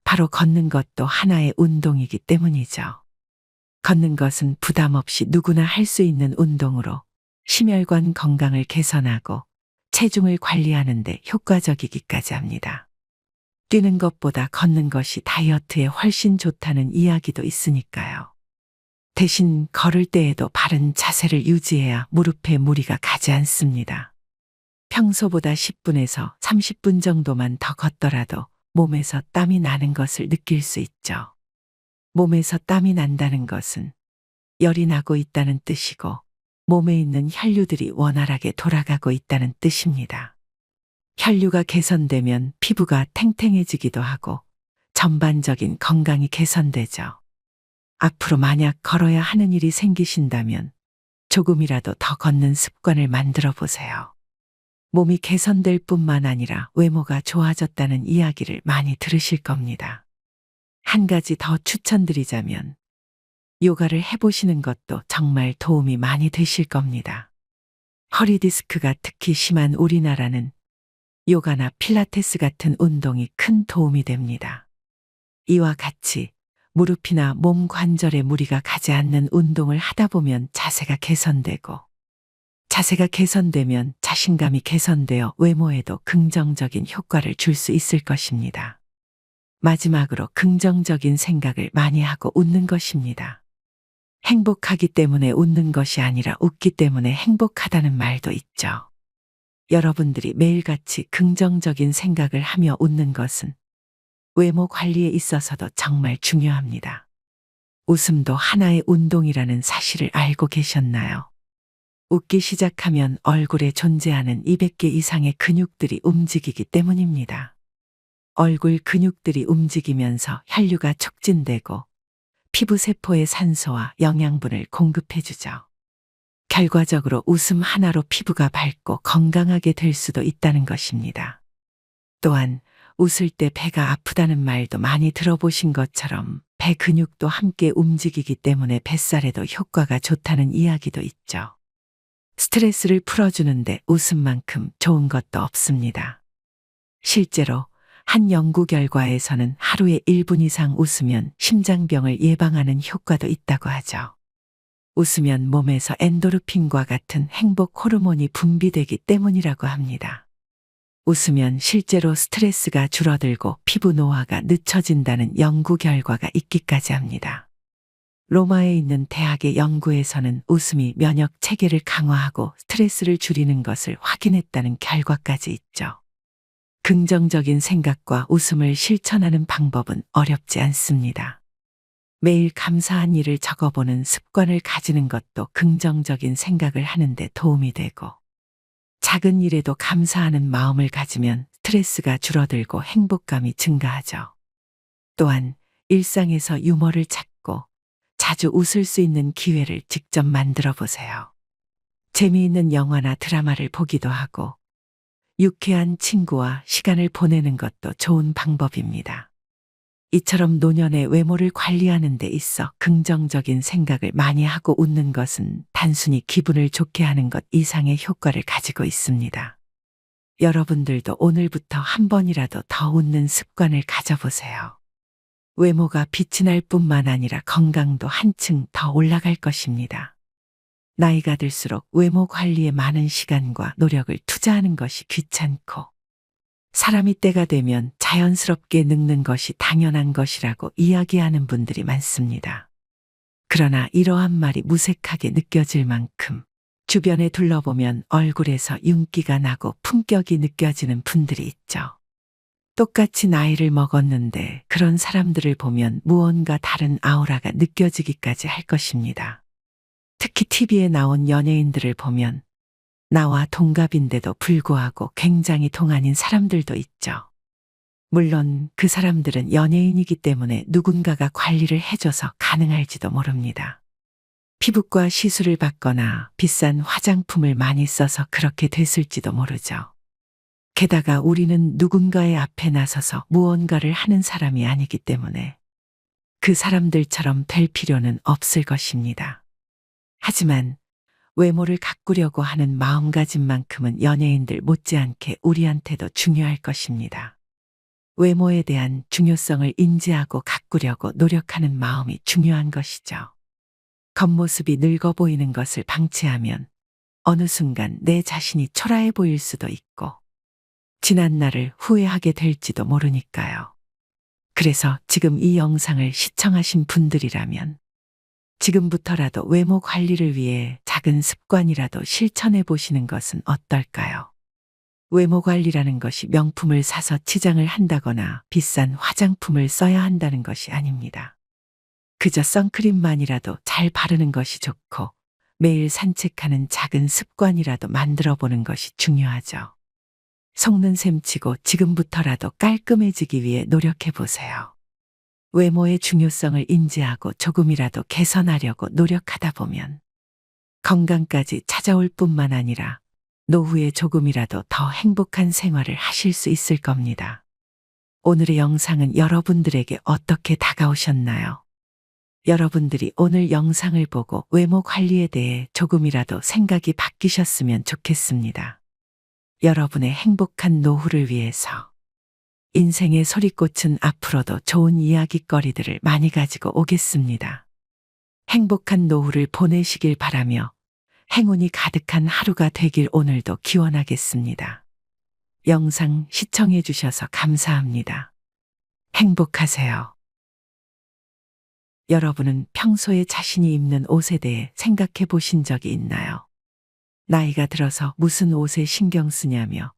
바로 걷는 것도 하나의 운동이기 때문이죠. 걷는 것은 부담 없이 누구나 할 수 있는 운동으로 심혈관 건강을 개선하고 체중을 관리하는 데 효과적이기까지 합니다. 뛰는 것보다 걷는 것이 다이어트에 훨씬 좋다는 이야기도 있으니까요. 대신 걸을 때에도 바른 자세를 유지해야 무릎에 무리가 가지 않습니다. 평소보다 10분에서 30분 정도만 더 걷더라도 몸에서 땀이 나는 것을 느낄 수 있죠. 몸에서 땀이 난다는 것은 열이 나고 있다는 뜻이고 몸에 있는 혈류들이 원활하게 돌아가고 있다는 뜻입니다. 혈류가 개선되면 피부가 탱탱해지기도 하고 전반적인 건강이 개선되죠. 앞으로 만약 걸어야 하는 일이 생기신다면 조금이라도 더 걷는 습관을 만들어 보세요. 몸이 개선될 뿐만 아니라 외모가 좋아졌다는 이야기를 많이 들으실 겁니다. 한 가지 더 추천드리자면 요가를 해보시는 것도 정말 도움이 많이 되실 겁니다. 허리 디스크가 특히 심한 우리나라는 요가나 필라테스 같은 운동이 큰 도움이 됩니다. 이와 같이 무릎이나 몸 관절에 무리가 가지 않는 운동을 하다 보면 자세가 개선되고, 자세가 개선되면 자신감이 개선되어 외모에도 긍정적인 효과를 줄 수 있을 것입니다. 마지막으로 긍정적인 생각을 많이 하고 웃는 것입니다. 행복하기 때문에 웃는 것이 아니라 웃기 때문에 행복하다는 말도 있죠. 여러분들이 매일같이 긍정적인 생각을 하며 웃는 것은 외모 관리에 있어서도 정말 중요합니다. 웃음도 하나의 운동이라는 사실을 알고 계셨나요? 웃기 시작하면 얼굴에 존재하는 200개 이상의 근육들이 움직이기 때문입니다. 얼굴 근육들이 움직이면서 혈류가 촉진되고 피부 세포에 산소와 영양분을 공급해주죠. 결과적으로 웃음 하나로 피부가 밝고 건강하게 될 수도 있다는 것입니다. 또한 웃을 때 배가 아프다는 말도 많이 들어보신 것처럼 배 근육도 함께 움직이기 때문에 뱃살에도 효과가 좋다는 이야기도 있죠. 스트레스를 풀어주는데 웃음만큼 좋은 것도 없습니다. 실제로 한 연구 결과에서는 하루에 1분 이상 웃으면 심장병을 예방하는 효과도 있다고 하죠. 웃으면 몸에서 엔도르핀과 같은 행복 호르몬이 분비되기 때문이라고 합니다. 웃으면 실제로 스트레스가 줄어들고 피부 노화가 늦춰진다는 연구 결과가 있기까지 합니다. 로마에 있는 대학의 연구에서는 웃음이 면역 체계를 강화하고 스트레스를 줄이는 것을 확인했다는 결과까지 있죠. 긍정적인 생각과 웃음을 실천하는 방법은 어렵지 않습니다. 매일 감사한 일을 적어보는 습관을 가지는 것도 긍정적인 생각을 하는데 도움이 되고, 작은 일에도 감사하는 마음을 가지면 스트레스가 줄어들고 행복감이 증가하죠. 또한 일상에서 유머를 찾고 자주 웃을 수 있는 기회를 직접 만들어 보세요. 재미있는 영화나 드라마를 보기도 하고, 유쾌한 친구와 시간을 보내는 것도 좋은 방법입니다. 이처럼 노년의 외모를 관리하는 데 있어 긍정적인 생각을 많이 하고 웃는 것은 단순히 기분을 좋게 하는 것 이상의 효과를 가지고 있습니다. 여러분들도 오늘부터 한 번이라도 더 웃는 습관을 가져보세요. 외모가 빛이 날 뿐만 아니라 건강도 한층 더 올라갈 것입니다. 나이가 들수록 외모 관리에 많은 시간과 노력을 투자하는 것이 귀찮고, 사람이 때가 되면 자연스럽게 늙는 것이 당연한 것이라고 이야기하는 분들이 많습니다. 그러나 이러한 말이 무색하게 느껴질 만큼 주변에 둘러보면 얼굴에서 윤기가 나고 품격이 느껴지는 분들이 있죠. 똑같이 나이를 먹었는데 그런 사람들을 보면 무언가 다른 아우라가 느껴지기까지 할 것입니다. 특히 TV에 나온 연예인들을 보면 나와 동갑인데도 불구하고 굉장히 동안인 사람들도 있죠. 물론 그 사람들은 연예인이기 때문에 누군가가 관리를 해줘서 가능할지도 모릅니다. 피부과 시술을 받거나 비싼 화장품을 많이 써서 그렇게 됐을지도 모르죠. 게다가 우리는 누군가의 앞에 나서서 무언가를 하는 사람이 아니기 때문에 그 사람들처럼 될 필요는 없을 것입니다. 하지만 외모를 가꾸려고 하는 마음가짐만큼은 연예인들 못지않게 우리한테도 중요할 것입니다. 외모에 대한 중요성을 인지하고 가꾸려고 노력하는 마음이 중요한 것이죠. 겉모습이 늙어 보이는 것을 방치하면 어느 순간 내 자신이 초라해 보일 수도 있고, 지난 날을 후회하게 될지도 모르니까요. 그래서 지금 이 영상을 시청하신 분들이라면 지금부터라도 외모 관리를 위해 작은 습관이라도 실천해 보시는 것은 어떨까요? 외모 관리라는 것이 명품을 사서 치장을 한다거나 비싼 화장품을 써야 한다는 것이 아닙니다. 그저 선크림만이라도 잘 바르는 것이 좋고, 매일 산책하는 작은 습관이라도 만들어 보는 것이 중요하죠. 속는 셈 치고 지금부터라도 깔끔해지기 위해 노력해 보세요. 외모의 중요성을 인지하고 조금이라도 개선하려고 노력하다 보면 건강까지 찾아올 뿐만 아니라 노후에 조금이라도 더 행복한 생활을 하실 수 있을 겁니다. 오늘의 영상은 여러분들에게 어떻게 다가오셨나요? 여러분들이 오늘 영상을 보고 외모 관리에 대해 조금이라도 생각이 바뀌셨으면 좋겠습니다. 여러분의 행복한 노후를 위해서 인생의 소리꽃은 앞으로도 좋은 이야깃거리들을 많이 가지고 오겠습니다. 행복한 노후를 보내시길 바라며 행운이 가득한 하루가 되길 오늘도 기원하겠습니다. 영상 시청해 주셔서 감사합니다. 행복하세요. 여러분은 평소에 자신이 입는 옷에 대해 생각해 보신 적이 있나요? 나이가 들어서 무슨 옷에 신경 쓰냐며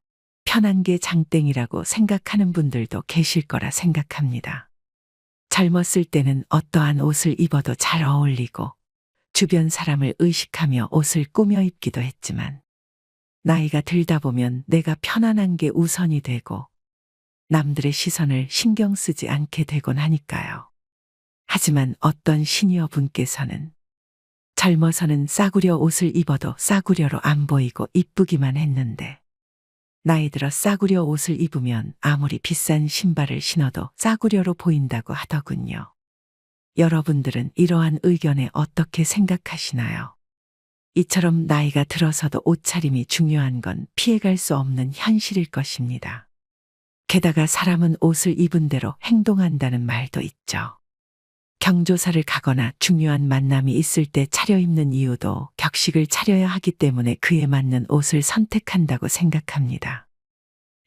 편한 게 장땡이라고 생각하는 분들도 계실 거라 생각합니다. 젊었을 때는 어떠한 옷을 입어도 잘 어울리고 주변 사람을 의식하며 옷을 꾸며 입기도 했지만 나이가 들다 보면 내가 편안한 게 우선이 되고 남들의 시선을 신경 쓰지 않게 되곤 하니까요. 하지만 어떤 시니어 분께서는 젊어서는 싸구려 옷을 입어도 싸구려로 안 보이고 이쁘기만 했는데 나이 들어 싸구려 옷을 입으면 아무리 비싼 신발을 신어도 싸구려로 보인다고 하더군요. 여러분들은 이러한 의견에 어떻게 생각하시나요? 이처럼 나이가 들어서도 옷차림이 중요한 건 피해갈 수 없는 현실일 것입니다. 게다가 사람은 옷을 입은 대로 행동한다는 말도 있죠. 경조사를 가거나 중요한 만남이 있을 때 차려입는 이유도 격식을 차려야 하기 때문에 그에 맞는 옷을 선택한다고 생각합니다.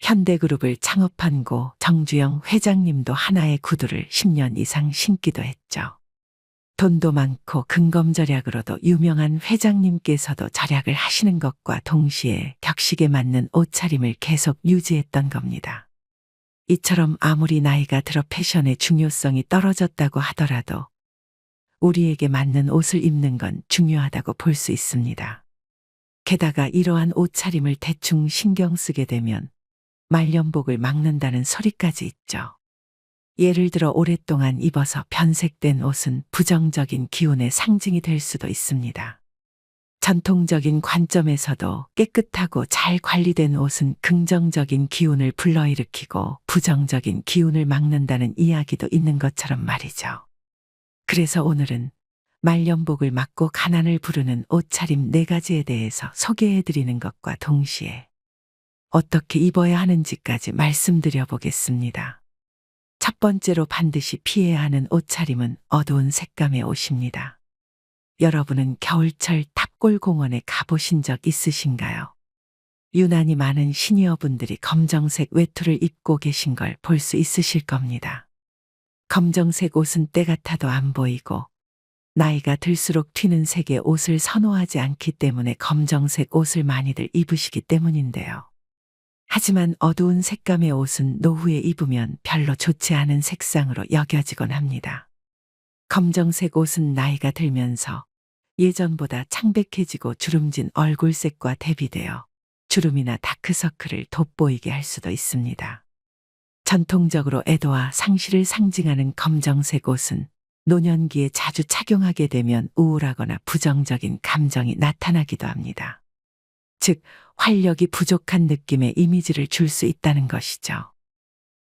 현대그룹을 창업한 고 정주영 회장님도 하나의 구두를 10년 이상 신기도 했죠. 돈도 많고 근검절약으로도 유명한 회장님께서도 절약을 하시는 것과 동시에 격식에 맞는 옷차림을 계속 유지했던 겁니다. 이처럼 아무리 나이가 들어 패션의 중요성이 떨어졌다고 하더라도 우리에게 맞는 옷을 입는 건 중요하다고 볼 수 있습니다. 게다가 이러한 옷차림을 대충 신경 쓰게 되면 말년복을 막는다는 소리까지 있죠. 예를 들어 오랫동안 입어서 변색된 옷은 부정적인 기운의 상징이 될 수도 있습니다. 전통적인 관점에서도 깨끗하고 잘 관리된 옷은 긍정적인 기운을 불러일으키고 부정적인 기운을 막는다는 이야기도 있는 것처럼 말이죠. 그래서 오늘은 말년복을 막고 가난을 부르는 옷차림 4가지에 대해서 소개해 드리는 것과 동시에 어떻게 입어야 하는지까지 말씀드려 보겠습니다. 첫 번째로 반드시 피해야 하는 옷차림은 어두운 색감의 옷입니다. 여러분은 겨울철 탑골공원에 가보신 적 있으신가요? 유난히 많은 시니어분들이 검정색 외투를 입고 계신 걸 볼 수 있으실 겁니다. 검정색 옷은 때 같아도 안 보이고 나이가 들수록 튀는 색의 옷을 선호하지 않기 때문에 검정색 옷을 많이들 입으시기 때문인데요. 하지만 어두운 색감의 옷은 노후에 입으면 별로 좋지 않은 색상으로 여겨지곤 합니다. 검정색 옷은 나이가 들면서 예전보다 창백해지고 주름진 얼굴색과 대비되어 주름이나 다크서클을 돋보이게 할 수도 있습니다. 전통적으로 애도와 상실을 상징하는 검정색 옷은 노년기에 자주 착용하게 되면 우울하거나 부정적인 감정이 나타나기도 합니다. 즉, 활력이 부족한 느낌의 이미지를 줄 수 있다는 것이죠.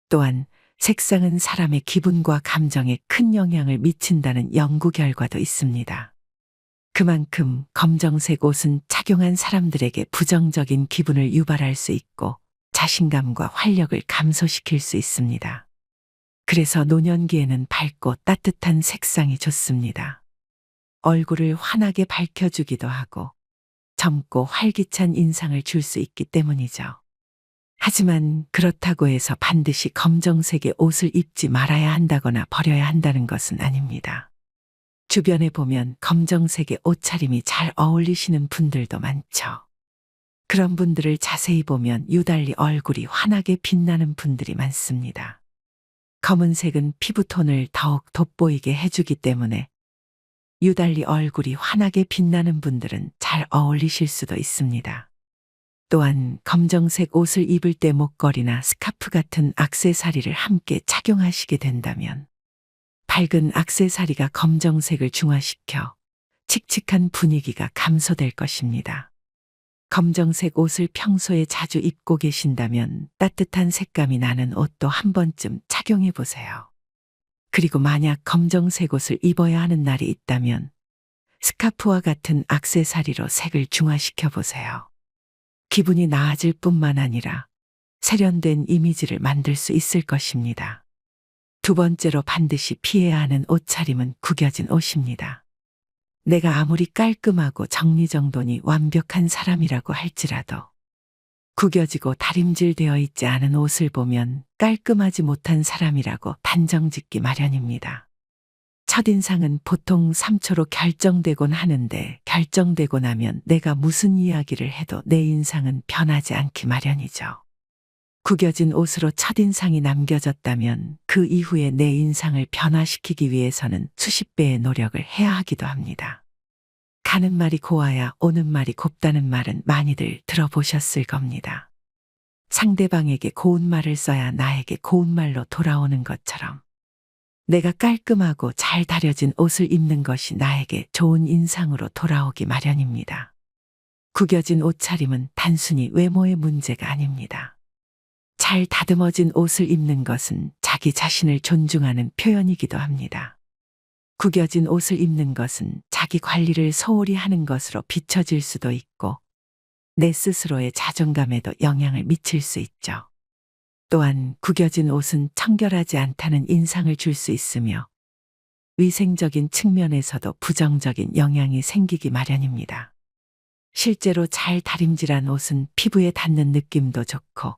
또한 색상은 사람의 기분과 감정에 큰 영향을 미친다는 연구 결과도 있습니다. 그만큼 검정색 옷은 착용한 사람들에게 부정적인 기분을 유발할 수 있고 자신감과 활력을 감소시킬 수 있습니다. 그래서 노년기에는 밝고 따뜻한 색상이 좋습니다. 얼굴을 환하게 밝혀주기도 하고 젊고 활기찬 인상을 줄 수 있기 때문이죠. 하지만 그렇다고 해서 반드시 검정색의 옷을 입지 말아야 한다거나 버려야 한다는 것은 아닙니다. 주변에 보면 검정색의 옷차림이 잘 어울리시는 분들도 많죠. 그런 분들을 자세히 보면 유달리 얼굴이 환하게 빛나는 분들이 많습니다. 검은색은 피부톤을 더욱 돋보이게 해주기 때문에 유달리 얼굴이 환하게 빛나는 분들은 잘 어울리실 수도 있습니다. 또한 검정색 옷을 입을 때 목걸이나 스카프 같은 액세서리를 함께 착용하시게 된다면 밝은 액세서리가 검정색을 중화시켜 칙칙한 분위기가 감소될 것입니다. 검정색 옷을 평소에 자주 입고 계신다면 따뜻한 색감이 나는 옷도 한 번쯤 착용해 보세요. 그리고 만약 검정색 옷을 입어야 하는 날이 있다면 스카프와 같은 액세서리로 색을 중화시켜 보세요. 기분이 나아질 뿐만 아니라 세련된 이미지를 만들 수 있을 것입니다. 두 번째로 반드시 피해야 하는 옷차림은 구겨진 옷입니다. 내가 아무리 깔끔하고 정리정돈이 완벽한 사람이라고 할지라도 구겨지고 다림질되어 있지 않은 옷을 보면 깔끔하지 못한 사람이라고 단정짓기 마련입니다. 첫인상은 보통 3초로 결정되곤 하는데 결정되고 나면 내가 무슨 이야기를 해도 내 인상은 변하지 않기 마련이죠. 구겨진 옷으로 첫인상이 남겨졌다면 그 이후에 내 인상을 변화시키기 위해서는 수십 배의 노력을 해야 하기도 합니다. 가는 말이 고와야 오는 말이 곱다는 말은 많이들 들어보셨을 겁니다. 상대방에게 고운 말을 써야 나에게 고운 말로 돌아오는 것처럼 내가 깔끔하고 잘 다려진 옷을 입는 것이 나에게 좋은 인상으로 돌아오기 마련입니다. 구겨진 옷차림은 단순히 외모의 문제가 아닙니다. 잘 다듬어진 옷을 입는 것은 자기 자신을 존중하는 표현이기도 합니다. 구겨진 옷을 입는 것은 자기 관리를 소홀히 하는 것으로 비춰질 수도 있고 내 스스로의 자존감에도 영향을 미칠 수 있죠. 또한 구겨진 옷은 청결하지 않다는 인상을 줄 수 있으며 위생적인 측면에서도 부정적인 영향이 생기기 마련입니다. 실제로 잘 다림질한 옷은 피부에 닿는 느낌도 좋고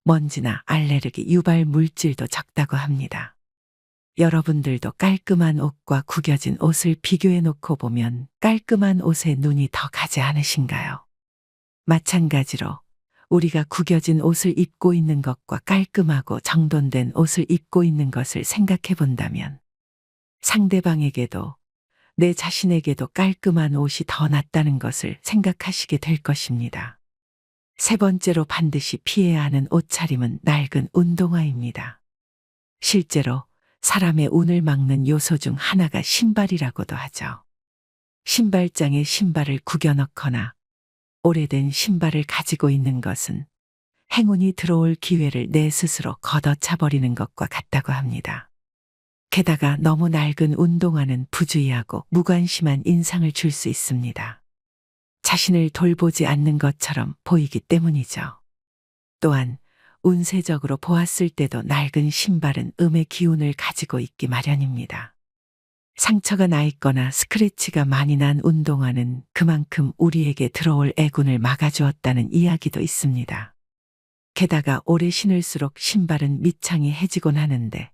먼지나 알레르기 유발 물질도 적다고 합니다. 여러분들도 깔끔한 옷과 구겨진 옷을 비교해 놓고 보면 깔끔한 옷에 눈이 더 가지 않으신가요? 마찬가지로 우리가 구겨진 옷을 입고 있는 것과 깔끔하고 정돈된 옷을 입고 있는 것을 생각해 본다면 상대방에게도 내 자신에게도 깔끔한 옷이 더 낫다는 것을 생각하시게 될 것입니다. 세 번째로 반드시 피해야 하는 옷차림은 낡은 운동화입니다. 실제로 사람의 운을 막는 요소 중 하나가 신발이라고도 하죠. 신발장에 신발을 구겨 넣거나 오래된 신발을 가지고 있는 것은 행운이 들어올 기회를 내 스스로 걷어차버리는 것과 같다고 합니다. 게다가 너무 낡은 운동화는 부주의하고 무관심한 인상을 줄 수 있습니다. 자신을 돌보지 않는 것처럼 보이기 때문이죠. 또한 운세적으로 보았을 때도 낡은 신발은 음의 기운을 가지고 있기 마련입니다. 상처가 나 있거나 스크래치가 많이 난 운동화는 그만큼 우리에게 들어올 애군을 막아주었다는 이야기도 있습니다. 게다가 오래 신을수록 신발은 밑창이 해지곤 하는데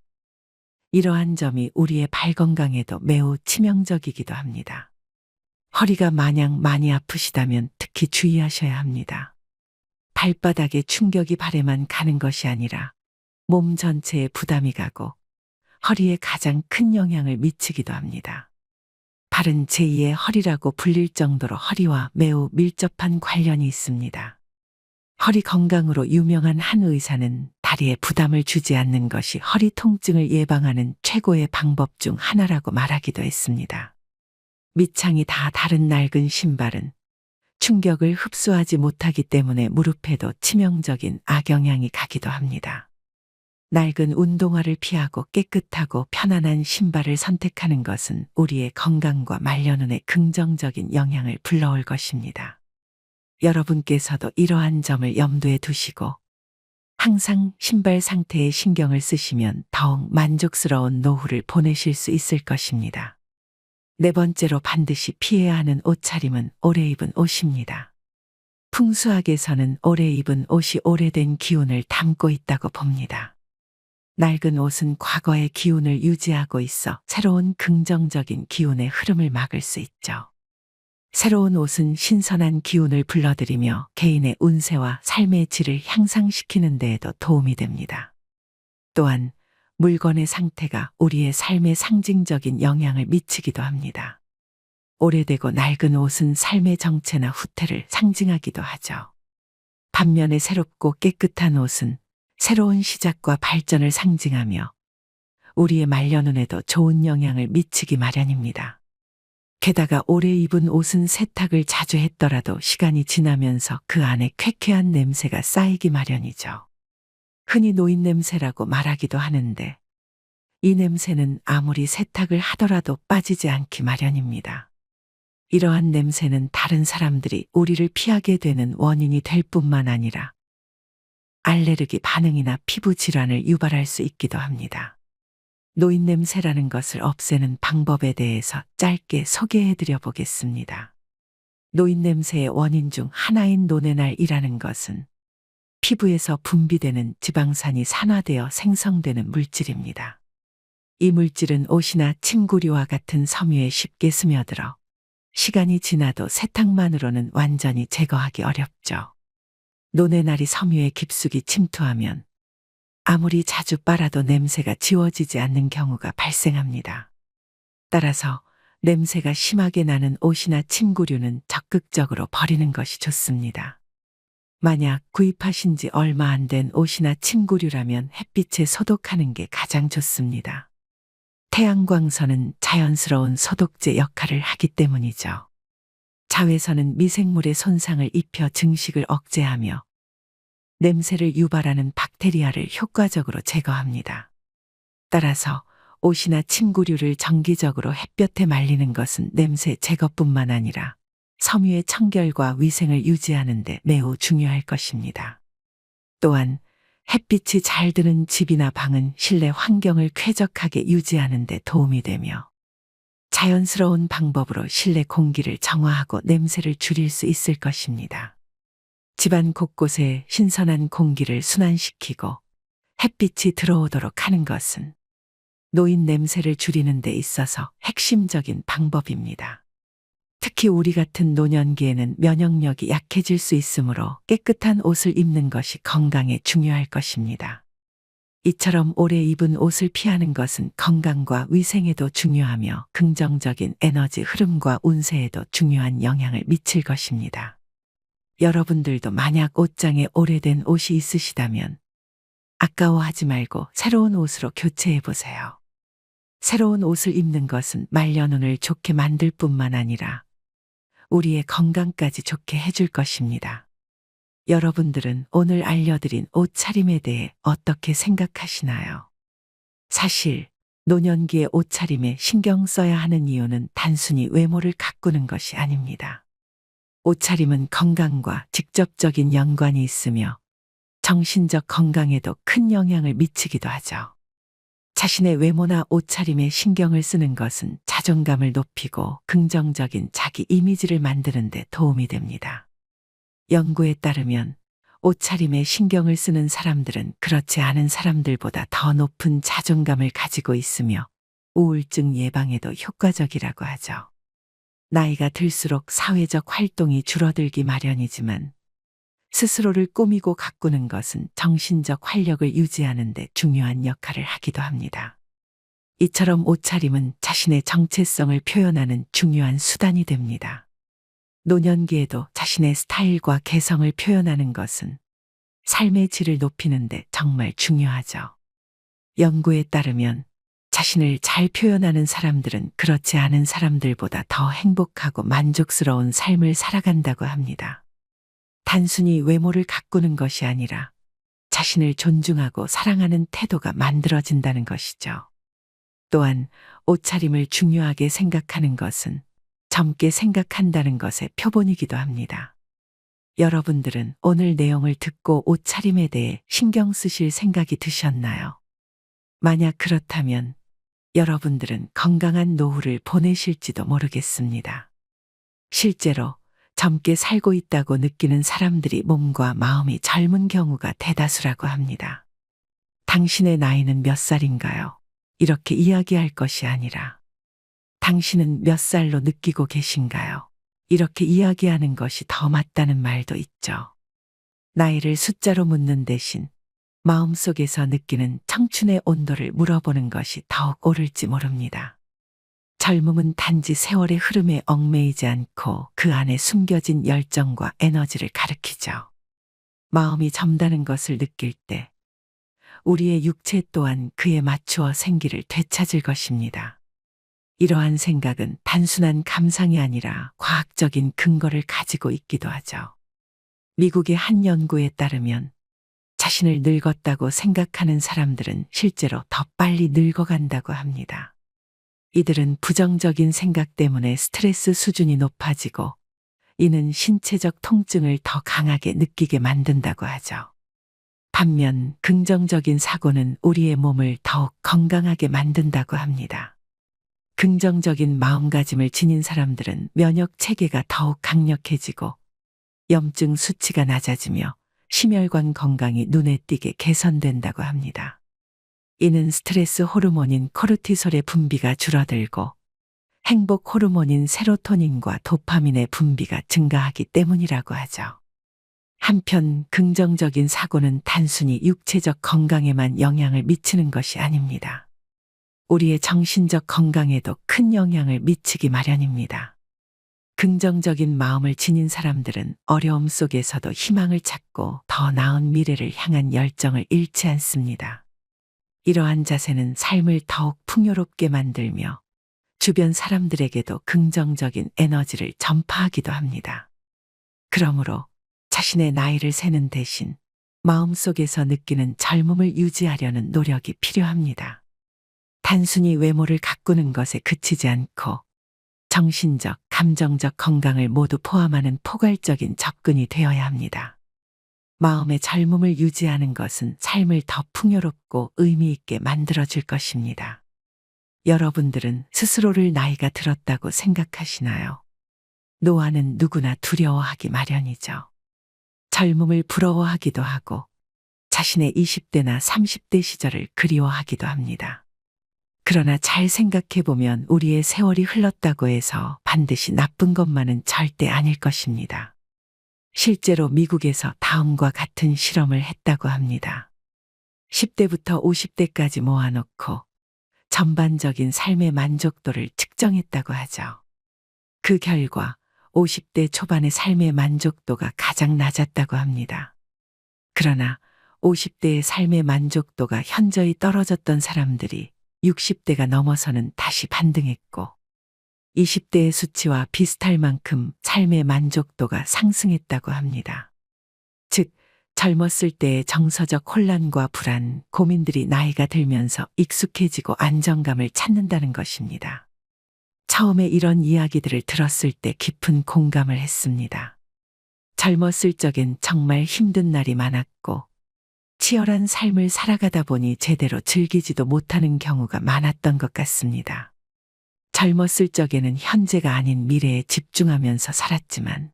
이러한 점이 우리의 발 건강에도 매우 치명적이기도 합니다. 허리가 마냥 많이 아프시다면 특히 주의하셔야 합니다. 발바닥의 충격이 발에만 가는 것이 아니라 몸 전체에 부담이 가고 허리에 가장 큰 영향을 미치기도 합니다. 발은 제2의 허리라고 불릴 정도로 허리와 매우 밀접한 관련이 있습니다. 허리 건강으로 유명한 한 의사는 다리에 부담을 주지 않는 것이 허리 통증을 예방하는 최고의 방법 중 하나라고 말하기도 했습니다. 밑창이 다 다른 낡은 신발은 충격을 흡수하지 못하기 때문에 무릎에도 치명적인 악영향이 가기도 합니다. 낡은 운동화를 피하고 깨끗하고 편안한 신발을 선택하는 것은 우리의 건강과 말년운에 긍정적인 영향을 불러올 것입니다. 여러분께서도 이러한 점을 염두에 두시고 항상 신발 상태에 신경을 쓰시면 더욱 만족스러운 노후를 보내실 수 있을 것입니다. 네 번째로 반드시 피해야 하는 옷차림은 오래 입은 옷입니다. 풍수학에서는 오래 입은 옷이 오래된 기운을 담고 있다고 봅니다. 낡은 옷은 과거의 기운을 유지하고 있어 새로운 긍정적인 기운의 흐름을 막을 수 있죠. 새로운 옷은 신선한 기운을 불러들이며 개인의 운세와 삶의 질을 향상시키는 데에도 도움이 됩니다. 또한 물건의 상태가 우리의 삶에 상징적인 영향을 미치기도 합니다. 오래되고 낡은 옷은 삶의 정체나 후퇴를 상징하기도 하죠. 반면에 새롭고 깨끗한 옷은 새로운 시작과 발전을 상징하며 우리의 말년운에도 좋은 영향을 미치기 마련입니다. 게다가 오래 입은 옷은 세탁을 자주 했더라도 시간이 지나면서 그 안에 쾌쾌한 냄새가 쌓이기 마련이죠. 흔히 노인 냄새라고 말하기도 하는데 이 냄새는 아무리 세탁을 하더라도 빠지지 않기 마련입니다. 이러한 냄새는 다른 사람들이 우리를 피하게 되는 원인이 될 뿐만 아니라 알레르기 반응이나 피부 질환을 유발할 수 있기도 합니다. 노인 냄새라는 것을 없애는 방법에 대해서 짧게 소개해 드려 보겠습니다. 노인 냄새의 원인 중 하나인 노네날이라는 것은 피부에서 분비되는 지방산이 산화되어 생성되는 물질입니다. 이 물질은 옷이나 침구류와 같은 섬유에 쉽게 스며들어 시간이 지나도 세탁만으로는 완전히 제거하기 어렵죠. 노네날이 섬유에 깊숙이 침투하면 아무리 자주 빨아도 냄새가 지워지지 않는 경우가 발생합니다. 따라서 냄새가 심하게 나는 옷이나 침구류는 적극적으로 버리는 것이 좋습니다. 만약 구입하신 지 얼마 안 된 옷이나 침구류라면 햇빛에 소독하는 게 가장 좋습니다. 태양광선은 자연스러운 소독제 역할을 하기 때문이죠. 자외선은 미생물의 손상을 입혀 증식을 억제하며 냄새를 유발하는 박테리아를 효과적으로 제거합니다. 따라서 옷이나 침구류를 정기적으로 햇볕에 말리는 것은 냄새 제거뿐만 아니라 섬유의 청결과 위생을 유지하는 데 매우 중요할 것입니다. 또한 햇빛이 잘 드는 집이나 방은 실내 환경을 쾌적하게 유지하는 데 도움이 되며 자연스러운 방법으로 실내 공기를 정화하고 냄새를 줄일 수 있을 것입니다. 집안 곳곳에 신선한 공기를 순환시키고 햇빛이 들어오도록 하는 것은 노인 냄새를 줄이는 데 있어서 핵심적인 방법입니다. 특히 우리 같은 노년기에는 면역력이 약해질 수 있으므로 깨끗한 옷을 입는 것이 건강에 중요할 것입니다. 이처럼 오래 입은 옷을 피하는 것은 건강과 위생에도 중요하며 긍정적인 에너지 흐름과 운세에도 중요한 영향을 미칠 것입니다. 여러분들도 만약 옷장에 오래된 옷이 있으시다면 아까워하지 말고 새로운 옷으로 교체해 보세요. 새로운 옷을 입는 것은 말년운을 좋게 만들 뿐만 아니라 우리의 건강까지 좋게 해줄 것입니다. 여러분들은 오늘 알려드린 옷차림에 대해 어떻게 생각하시나요? 사실 노년기의 옷차림에 신경 써야 하는 이유는 단순히 외모를 가꾸는 것이 아닙니다. 옷차림은 건강과 직접적인 연관이 있으며 정신적 건강에도 큰 영향을 미치기도 하죠. 자신의 외모나 옷차림에 신경을 쓰는 것은 자존감을 높이고 긍정적인 자기 이미지를 만드는 데 도움이 됩니다. 연구에 따르면 옷차림에 신경을 쓰는 사람들은 그렇지 않은 사람들보다 더 높은 자존감을 가지고 있으며 우울증 예방에도 효과적이라고 하죠. 나이가 들수록 사회적 활동이 줄어들기 마련이지만 스스로를 꾸미고 가꾸는 것은 정신적 활력을 유지하는 데 중요한 역할을 하기도 합니다. 이처럼 옷차림은 자신의 정체성을 표현하는 중요한 수단이 됩니다. 노년기에도 자신의 스타일과 개성을 표현하는 것은 삶의 질을 높이는 데 정말 중요하죠. 연구에 따르면 자신을 잘 표현하는 사람들은 그렇지 않은 사람들보다 더 행복하고 만족스러운 삶을 살아간다고 합니다. 단순히 외모를 가꾸는 것이 아니라 자신을 존중하고 사랑하는 태도가 만들어진다는 것이죠. 또한 옷차림을 중요하게 생각하는 것은 젊게 생각한다는 것의 표본이기도 합니다. 여러분들은 오늘 내용을 듣고 옷차림에 대해 신경 쓰실 생각이 드셨나요? 만약 그렇다면 여러분들은 건강한 노후를 보내실지도 모르겠습니다. 실제로 젊게 살고 있다고 느끼는 사람들이 몸과 마음이 젊은 경우가 대다수라고 합니다. 당신의 나이는 몇 살인가요? 이렇게 이야기할 것이 아니라 당신은 몇 살로 느끼고 계신가요? 이렇게 이야기하는 것이 더 맞다는 말도 있죠. 나이를 숫자로 묻는 대신 마음속에서 느끼는 청춘의 온도를 물어보는 것이 더욱 옳을지 모릅니다. 젊음은 단지 세월의 흐름에 얽매이지 않고 그 안에 숨겨진 열정과 에너지를 가리키죠. 마음이 젊다는 것을 느낄 때 우리의 육체 또한 그에 맞추어 생기를 되찾을 것입니다. 이러한 생각은 단순한 감상이 아니라 과학적인 근거를 가지고 있기도 하죠. 미국의 한 연구에 따르면 자신을 늙었다고 생각하는 사람들은 실제로 더 빨리 늙어간다고 합니다. 이들은 부정적인 생각 때문에 스트레스 수준이 높아지고 이는 신체적 통증을 더 강하게 느끼게 만든다고 하죠. 반면 긍정적인 사고는 우리의 몸을 더욱 건강하게 만든다고 합니다. 긍정적인 마음가짐을 지닌 사람들은 면역 체계가 더욱 강력해지고 염증 수치가 낮아지며 심혈관 건강이 눈에 띄게 개선된다고 합니다. 이는 스트레스 호르몬인 코르티솔의 분비가 줄어들고 행복 호르몬인 세로토닌과 도파민의 분비가 증가하기 때문이라고 하죠. 한편 긍정적인 사고는 단순히 육체적 건강에만 영향을 미치는 것이 아닙니다. 우리의 정신적 건강에도 큰 영향을 미치기 마련입니다. 긍정적인 마음을 지닌 사람들은 어려움 속에서도 희망을 찾고 더 나은 미래를 향한 열정을 잃지 않습니다. 이러한 자세는 삶을 더욱 풍요롭게 만들며 주변 사람들에게도 긍정적인 에너지를 전파하기도 합니다. 그러므로 자신의 나이를 세는 대신 마음속에서 느끼는 젊음을 유지하려는 노력이 필요합니다. 단순히 외모를 가꾸는 것에 그치지 않고 정신적, 감정적 건강을 모두 포함하는 포괄적인 접근이 되어야 합니다. 마음의 젊음을 유지하는 것은 삶을 더 풍요롭고 의미 있게 만들어줄 것입니다. 여러분들은 스스로를 나이가 들었다고 생각하시나요? 노화는 누구나 두려워하기 마련이죠. 젊음을 부러워하기도 하고 자신의 20대나 30대 시절을 그리워하기도 합니다. 그러나 잘 생각해보면 우리의 세월이 흘렀다고 해서 반드시 나쁜 것만은 절대 아닐 것입니다. 실제로 미국에서 다음과 같은 실험을 했다고 합니다. 10대부터 50대까지 모아놓고 전반적인 삶의 만족도를 측정했다고 하죠. 그 결과 50대 초반의 삶의 만족도가 가장 낮았다고 합니다. 그러나 50대의 삶의 만족도가 현저히 떨어졌던 사람들이 60대가 넘어서는 다시 반등했고 20대의 수치와 비슷할 만큼 삶의 만족도가 상승했다고 합니다. 즉, 젊었을 때의 정서적 혼란과 불안, 고민들이 나이가 들면서 익숙해지고 안정감을 찾는다는 것입니다. 처음에 이런 이야기들을 들었을 때 깊은 공감을 했습니다. 젊었을 적엔 정말 힘든 날이 많았고 치열한 삶을 살아가다 보니 제대로 즐기지도 못하는 경우가 많았던 것 같습니다. 젊었을 적에는 현재가 아닌 미래에 집중하면서 살았지만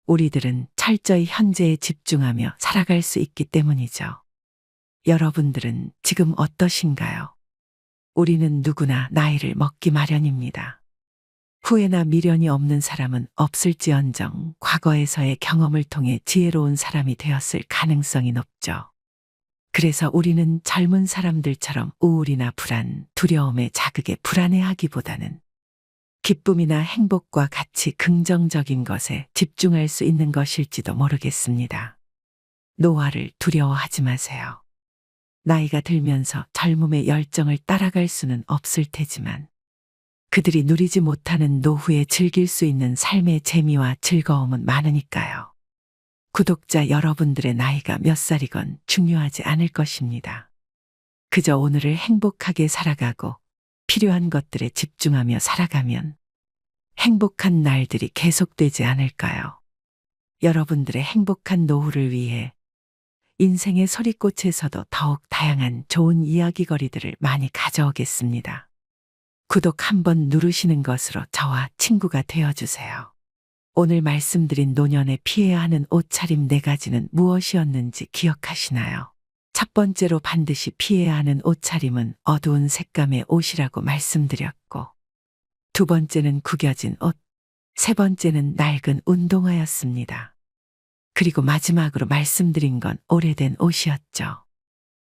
우리들은 철저히 현재에 집중하며 살아갈 수 있기 때문이죠. 여러분들은 지금 어떠신가요? 우리는 누구나 나이를 먹기 마련입니다. 후회나 미련이 없는 사람은 없을지언정 과거에서의 경험을 통해 지혜로운 사람이 되었을 가능성이 높죠. 그래서 우리는 젊은 사람들처럼 우울이나 불안, 두려움의 자극에 불안해하기보다는 기쁨이나 행복과 같이 긍정적인 것에 집중할 수 있는 것일지도 모르겠습니다. 노화를 두려워하지 마세요. 나이가 들면서 젊음의 열정을 따라갈 수는 없을 테지만 그들이 누리지 못하는 노후에 즐길 수 있는 삶의 재미와 즐거움은 많으니까요. 구독자 여러분들의 나이가 몇 살이건 중요하지 않을 것입니다. 그저 오늘을 행복하게 살아가고 필요한 것들에 집중하며 살아가면 행복한 날들이 계속되지 않을까요? 여러분들의 행복한 노후를 위해 인생의 소리꽃에서도 더욱 다양한 좋은 이야기거리들을 많이 가져오겠습니다. 구독 한번 누르시는 것으로 저와 친구가 되어주세요. 오늘 말씀드린 노년에 피해야 하는 옷차림 4가지는 무엇이었는지 기억하시나요? 첫 번째로 반드시 피해야 하는 옷차림은 어두운 색감의 옷이라고 말씀드렸고, 두 번째는 구겨진 옷, 세 번째는 낡은 운동화였습니다. 그리고 마지막으로 말씀드린 건 오래된 옷이었죠.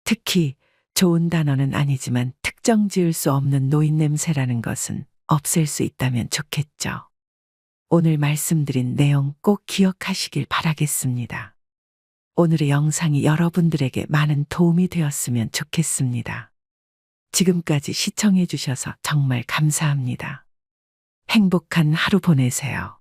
특히 좋은 단어는 아니지만 특정 지을 수 없는 노인 냄새라는 것은 없앨 수 있다면 좋겠죠. 오늘 말씀드린 내용 꼭 기억하시길 바라겠습니다. 오늘의 영상이 여러분들에게 많은 도움이 되었으면 좋겠습니다. 지금까지 시청해 주셔서 정말 감사합니다. 행복한 하루 보내세요.